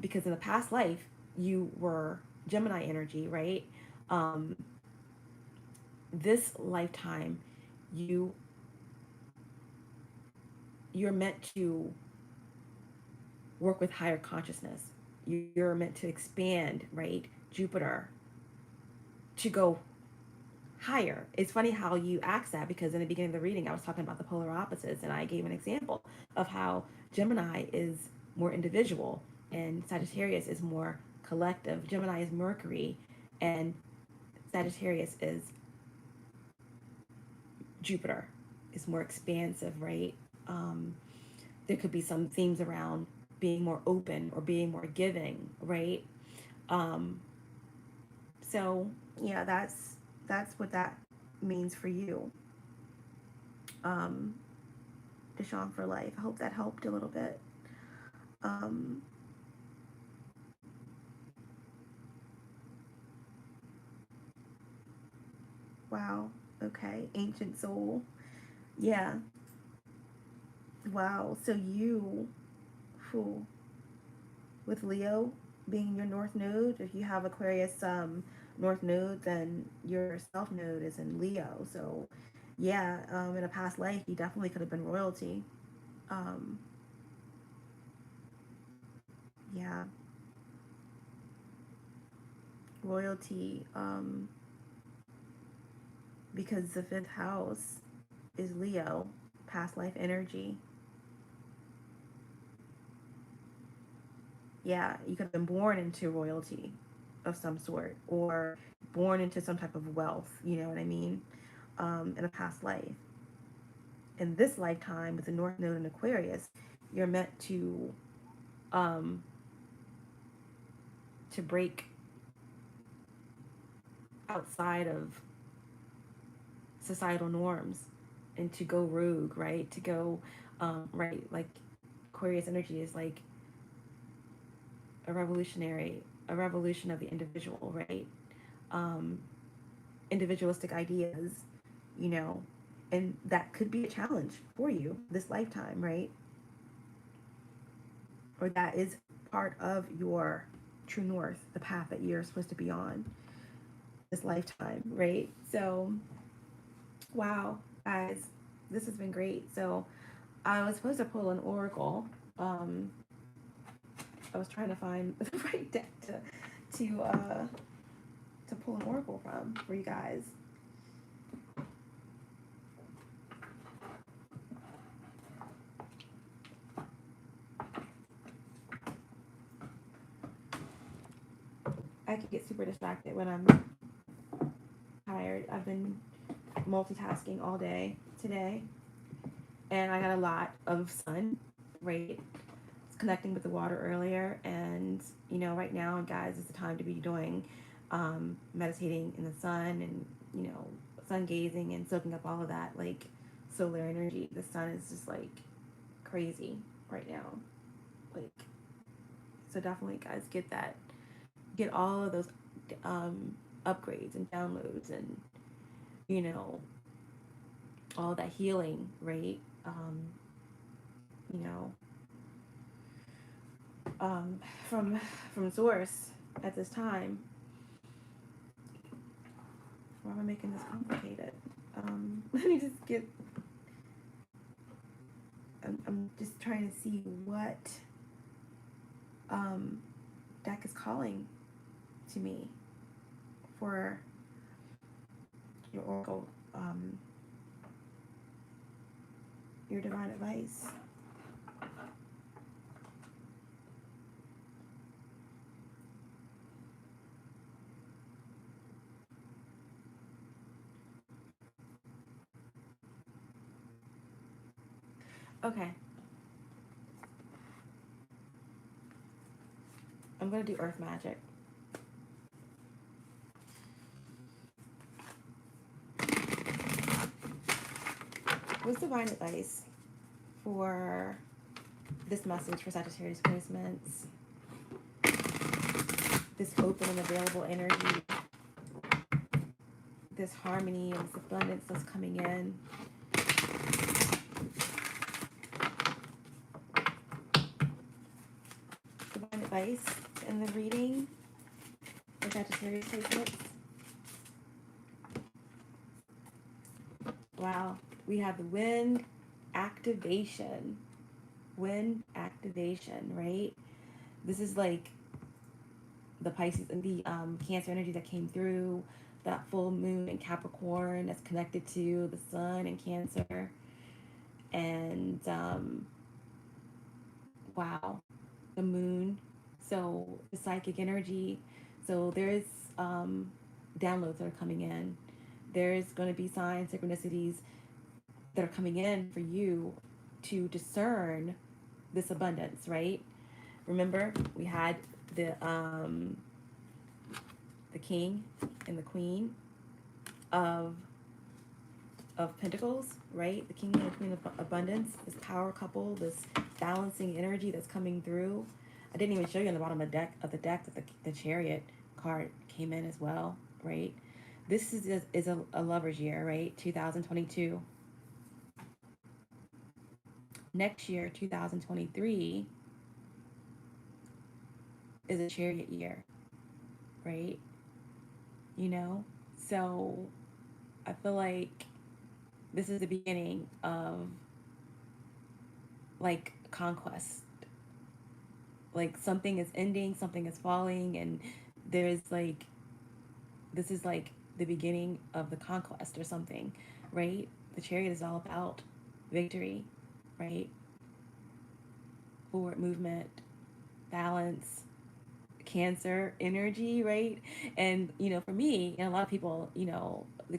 Because in the past life, you were Gemini energy, right? Um, this lifetime, you you're meant to work with higher consciousness. You're meant to expand, right? Jupiter, to go higher. It's funny how you asked that because in the beginning of the reading, I was talking about the polar opposites, and I gave an example of how Gemini is more individual and Sagittarius is more collective. Gemini is Mercury, and Sagittarius is Jupiter. Is more expansive, right? Um, there could be some themes around being more open or being more giving, right? Um, so yeah, that's what that means for you. Um, Deshaun for life. I hope that helped a little bit. Um, wow. Okay. Ancient soul. Yeah. Wow. So you, who, with Leo being your North Node, if you have Aquarius North Node, then your South Node is in Leo. So yeah, in a past life, you definitely could have been royalty. Um, yeah, royalty. Because the fifth house is Leo, past life energy. Yeah, you could have been born into royalty of some sort or born into some type of wealth, you know what I mean? In a past life. In this lifetime, with the North Node in Aquarius, you're meant um, to break outside of societal norms and to go rogue, right? To go, right, like Aquarius energy is like a revolutionary, a revolution of the individual, right? Um, Individualistic ideas, you know, and that could be a challenge for you this lifetime, right? Or that is part of your true north, the path that you're supposed to be on this lifetime, right? So, wow, guys, this has been great. So, I was supposed to pull an oracle. Um, I was trying to find the right deck to uh, to pull an oracle from for you guys. I could get super distracted when I'm tired. I've been multitasking all day today, and I got a lot of sun, right? It's connecting with the water earlier, and you know, right now, guys, is the time to be doing meditating in the sun and you know, sun gazing and soaking up all of that like solar energy. The sun is just like crazy right now, like so definitely, guys, get that, get all of those upgrades and downloads and you know all that healing, right? You know, um, from from source at this time. Why am I making this complicated? Let me just get. I'm just trying to see what deck is calling to me for your oracle, your divine advice. Okay. I'm going to do earth magic. What's divine advice for this message for Sagittarius placements? This open and available energy, this harmony and this abundance that's coming in. Divine advice in the reading for Sagittarius placements. Wow, we have the wind activation. Wind activation, right? This is like the Pisces and the Cancer energy that came through, that full moon in Capricorn that's connected to the sun in Cancer. And wow, the moon. So the psychic energy. So there's downloads that are coming in. There's going to be signs, synchronicities that are coming in for you to discern this abundance, right? Remember, we had the king and the queen of pentacles, right? The king and the queen of abundance, this power couple, this balancing energy that's coming through. I didn't even show you on the bottom of the deck that the chariot card came in as well, right? This is a lover's year, right? 2022. Next year, 2023, is a chariot year, right? You know? So I feel like this is the beginning of like conquest. Like something is ending, something is falling, and there's like, this is like the beginning of the conquest or something, right? The chariot is all about victory, right? Forward movement, balance, Cancer energy, right? And for me and a lot of people, the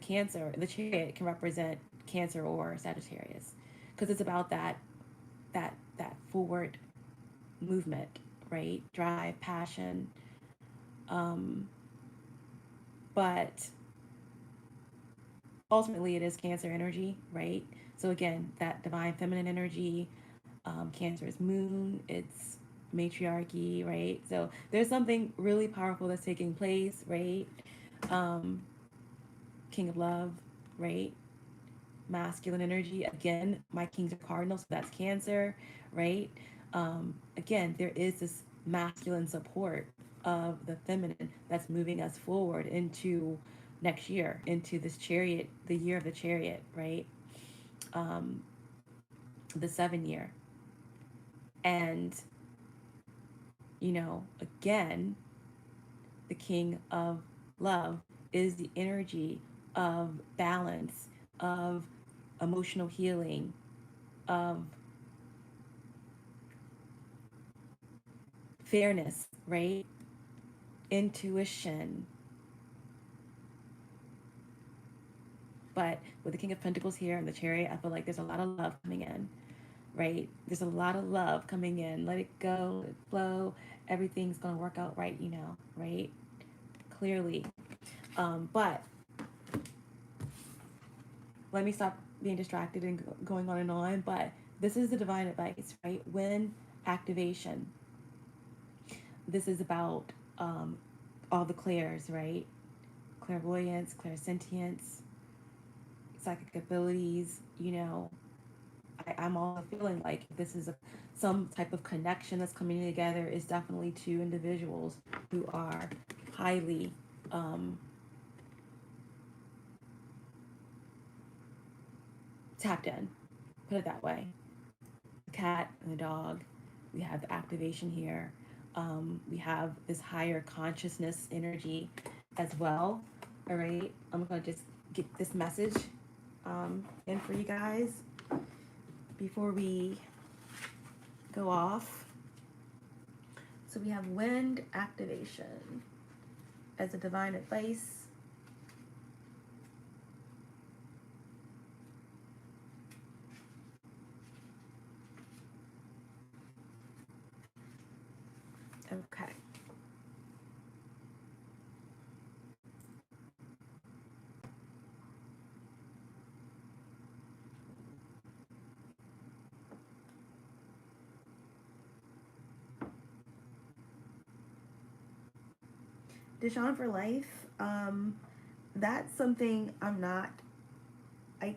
chariot can represent Cancer or Sagittarius, because it's about that forward movement, right? Drive, passion. But ultimately it is Cancer energy, right? So again, that divine feminine energy, Cancer is moon, it's matriarchy, right? So there's something really powerful that's taking place, right? King of love, right? Masculine energy. Again, my kings are cardinals, so that's Cancer, right? Again, there is this masculine support of the feminine that's moving us forward into next year, into this chariot, the year of the chariot, right? The 7 year. And, again, the king of love is the energy of balance, of emotional healing, of fairness, right? Intuition. But with the King of Pentacles here and the Chariot, I feel like there's a lot of love coming in, right? There's a lot of love coming in. Let it go, let it flow. Everything's going to work out right, right? Clearly. But let me stop being distracted and going on and on. But this is the divine advice, right? When activation. This is about all the clairs, right? Clairvoyance, clairsentience, psychic abilities. I'm all feeling like this is some type of connection that's coming together. Is definitely two individuals who are highly tapped in, put it that way. cat and the dog. We have the activation here. We have this higher consciousness energy as well. All right. I'm going to just get this message in for you guys before we go off. So we have wind activation as a divine advice. Okay. Deshaun for life. That's something I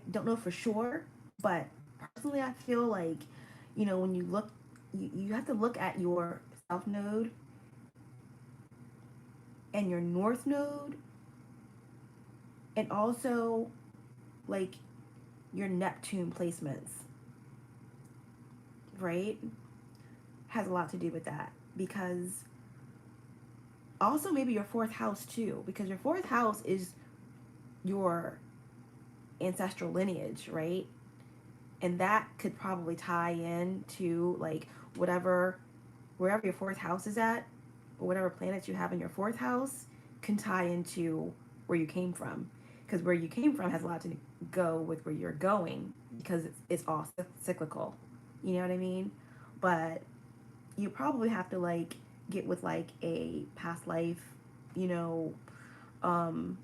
don't know for sure, but personally, I feel like, when you look, you have to look at your South Node and your North Node, and also like your Neptune placements, right? Has a lot to do with that, because also maybe your fourth house too, because your fourth house is your ancestral lineage, right? And that could probably tie in to like wherever your fourth house is at, or whatever planets you have in your fourth house can tie into where you came from, because where you came from has a lot to go with where you're going, because it's all cyclical, you know what I mean? But you probably have to like get with like a past life, you know, um,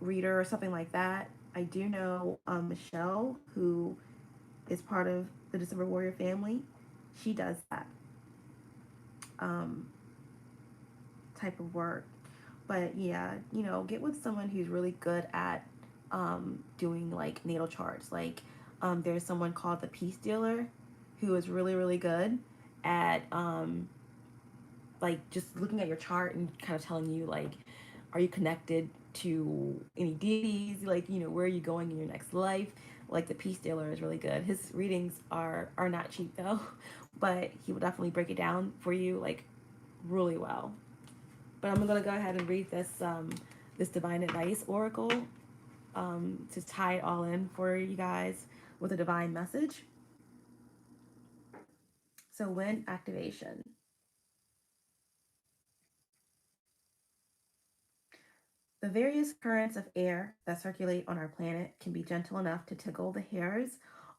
reader or something like that. I do know Michelle, who is part of the December Warrior family. She does that um, type of work. But yeah, get with someone who's really good at doing like natal charts. Like there's someone called the Peace Dealer who is really, really good at like just looking at your chart and kind of telling you like, are you connected to any deities? Like, where are you going in your next life? Like the Peace Dealer is really good. His readings are not cheap though, but he will definitely break it down for you like really well. But I'm gonna go ahead and read this divine advice oracle to tie it all in for you guys with a divine message. So wind activation. The various currents of air that circulate on our planet can be gentle enough to tickle the hairs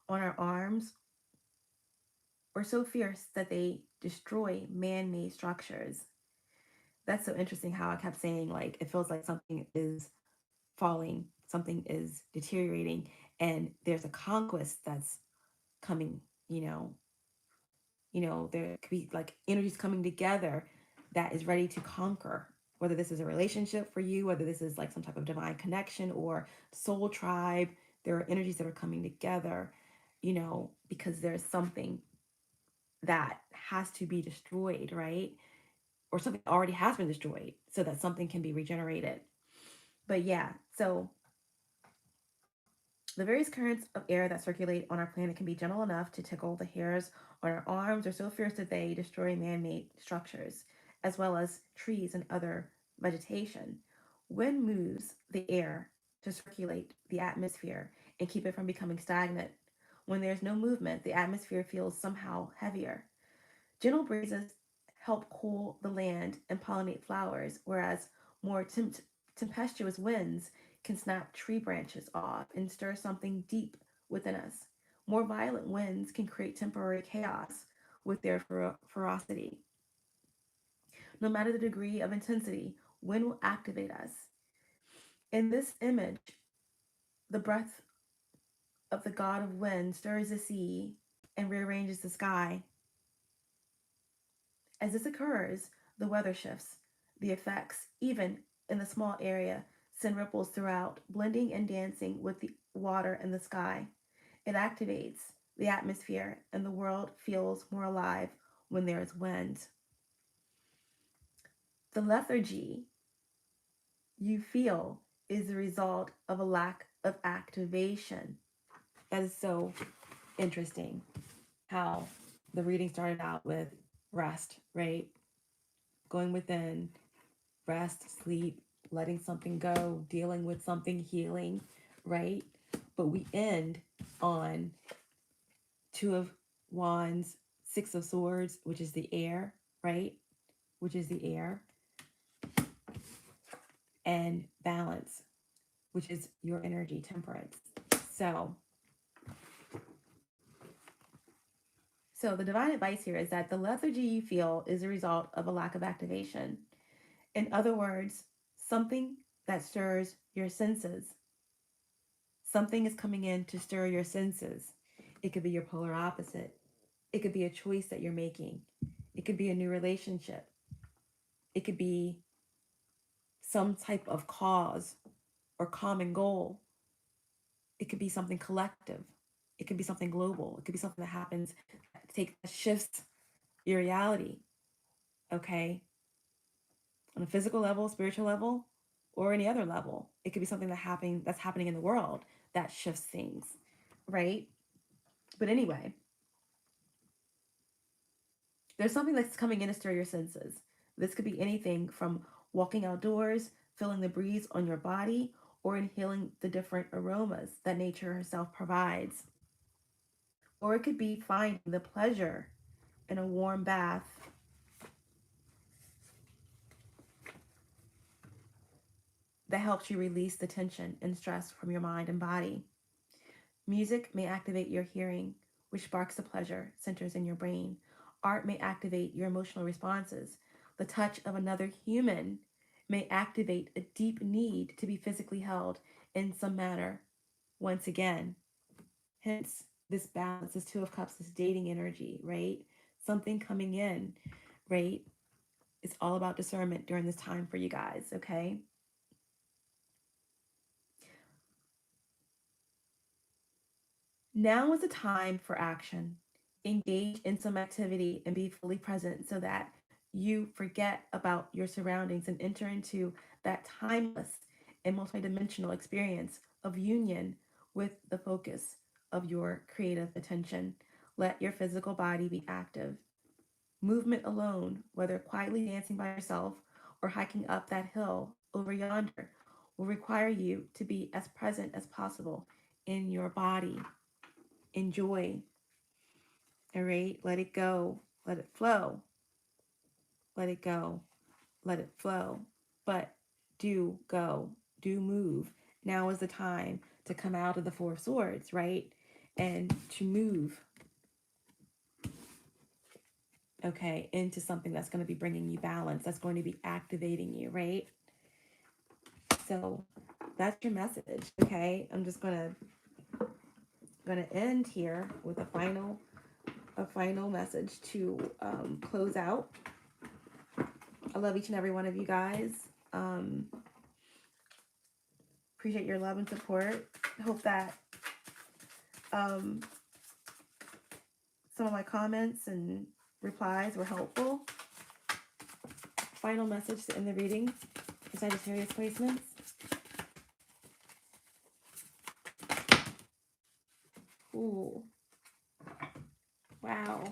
on our arms, or so fierce that they destroy man-made structures. That's so interesting how I kept saying like it feels like something is falling, something is deteriorating, and there's a conquest that's coming, there could be like energies coming together that is ready to conquer, whether this is a relationship for you, whether this is like some type of divine connection or soul tribe. There are energies that are coming together, because there's something that has to be destroyed, right? Or something already has been destroyed so that something can be regenerated. But yeah, so the various currents of air that circulate on our planet can be gentle enough to tickle the hairs on our arms, or so fierce that they destroy man-made structures, as well as trees and other vegetation. Wind moves the air to circulate the atmosphere and keep it from becoming stagnant. When there's no movement, the atmosphere feels somehow heavier. Gentle breezes help cool the land and pollinate flowers, whereas more tempestuous winds can snap tree branches off and stir something deep within us. More violent winds can create temporary chaos with their ferocity. No matter the degree of intensity, wind will activate us. In this image, the breath of the god of wind stirs the sea and rearranges the sky. As this occurs, the weather shifts. The effects, even in the small area, send ripples throughout, blending and dancing with the water and the sky. It activates the atmosphere, and the world feels more alive when there is wind. The lethargy you feel is the result of a lack of activation. That is so interesting how the reading started out with rest, right? Going within, rest, sleep, letting something go, dealing with something, healing, right? But we end on Two of Wands, Six of Swords, which is the air, right? Which is the air, and balance, which is your energy, temperance. So, so the divine advice here is that the lethargy you feel is a result of a lack of activation. In other words, something that stirs your senses. Something is coming in to stir your senses. It could be your polar opposite. It could be a choice that you're making. It could be a new relationship. It could be some type of cause or common goal. It could be something collective. It could be something global. It could be something that happens that shifts your reality. Okay? On a physical level, spiritual level, or any other level. It could be something that's happening in the world that shifts things, right? But anyway, there's something that's coming in to stir your senses. This could be anything from walking outdoors, feeling the breeze on your body, or inhaling the different aromas that nature herself provides. Or it could be finding the pleasure in a warm bath that helps you release the tension and stress from your mind and body. Music may activate your hearing, which sparks the pleasure centers in your brain. Art may activate your emotional responses. The touch of another human may activate a deep need to be physically held in some manner. Once again, hence this balance, this Two of Cups, this dating energy, right? Something coming in, right? It's all about discernment during this time for you guys, okay? Now is the time for action. Engage in some activity and be fully present so that you forget about your surroundings and enter into that timeless and multidimensional experience of union with the focus of your creative attention. Let your physical body be active. Movement alone, whether quietly dancing by yourself or hiking up that hill over yonder, will require you to be as present as possible in your body. Enjoy. All right, let it go, let it flow, let it go, let it flow. But do go, do move. Now is the time to come out of the Four of Swords, right? And to move, okay, into something that's going to be bringing you balance, that's going to be activating you, right? So that's your message, okay? I'm just gonna end here with a final message to close out. I love each and every one of you guys. Um, Appreciate your love and support. Hope that um, some of my comments and replies were helpful. Final message to end the reading for Sagittarius placements. Ooh, wow.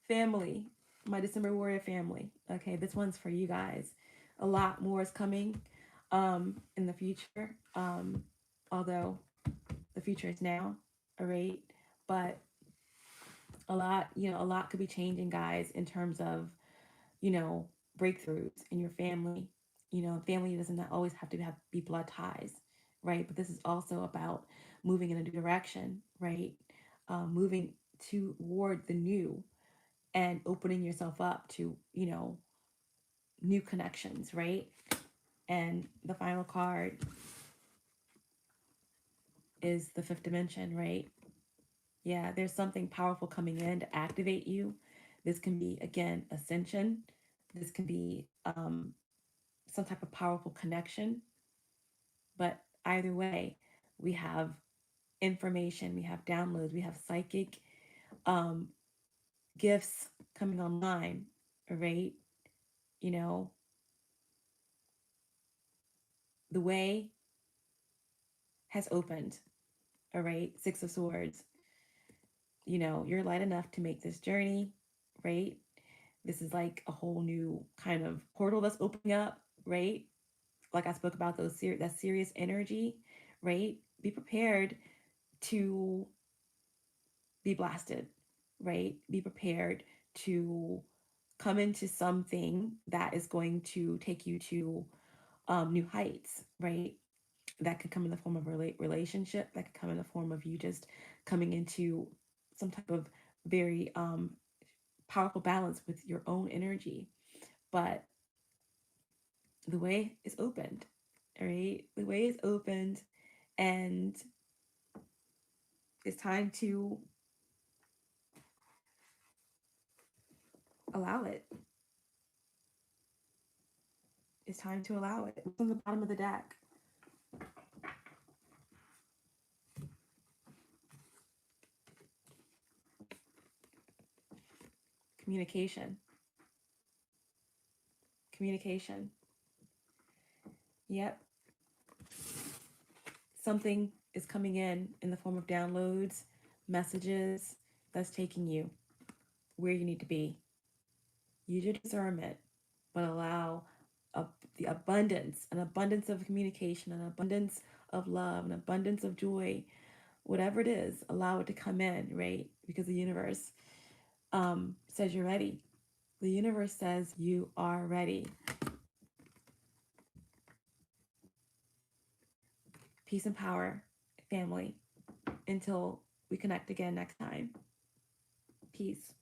Family, my December warrior family. Okay, this one's for you guys. A lot more is coming in the future. Although the future is now, all right? But a lot could be changing, guys, in terms of, breakthroughs in your family. Family doesn't always have to be blood ties, right? But this is also about moving in a new direction, right? Moving toward the new and opening yourself up to, new connections, right? And the final card is the fifth dimension, right? Yeah, there's something powerful coming in to activate you. This can be, again, ascension. This can be some type of powerful connection. But either way, we have information, we have downloads, we have psychic um, gifts coming online, right? You know, the way has opened, all right? Six of Swords. You know, you're light enough to make this journey, right? This is like a whole new kind of portal that's opening up, right? Like I spoke about that serious energy, right? Be prepared to be blasted, right? Be prepared to come into something that is going to take you to new heights, right? That could come in the form of a relationship. That could come in the form of you just coming into some type of very powerful balance with your own energy. But the way is opened, right? The way is opened, and it's time to allow it. It's time to allow it. What's on the bottom of the deck? Communication. Communication. Yep. Something is coming in the form of downloads, messages that's taking you where you need to be. Use your discernment, but allow a, the abundance, an abundance of communication, an abundance of love, an abundance of joy, whatever it is, allow it to come in, right? Because the universe says you're ready. The universe says you are ready. Peace and power, family. Until we connect again next time. Peace.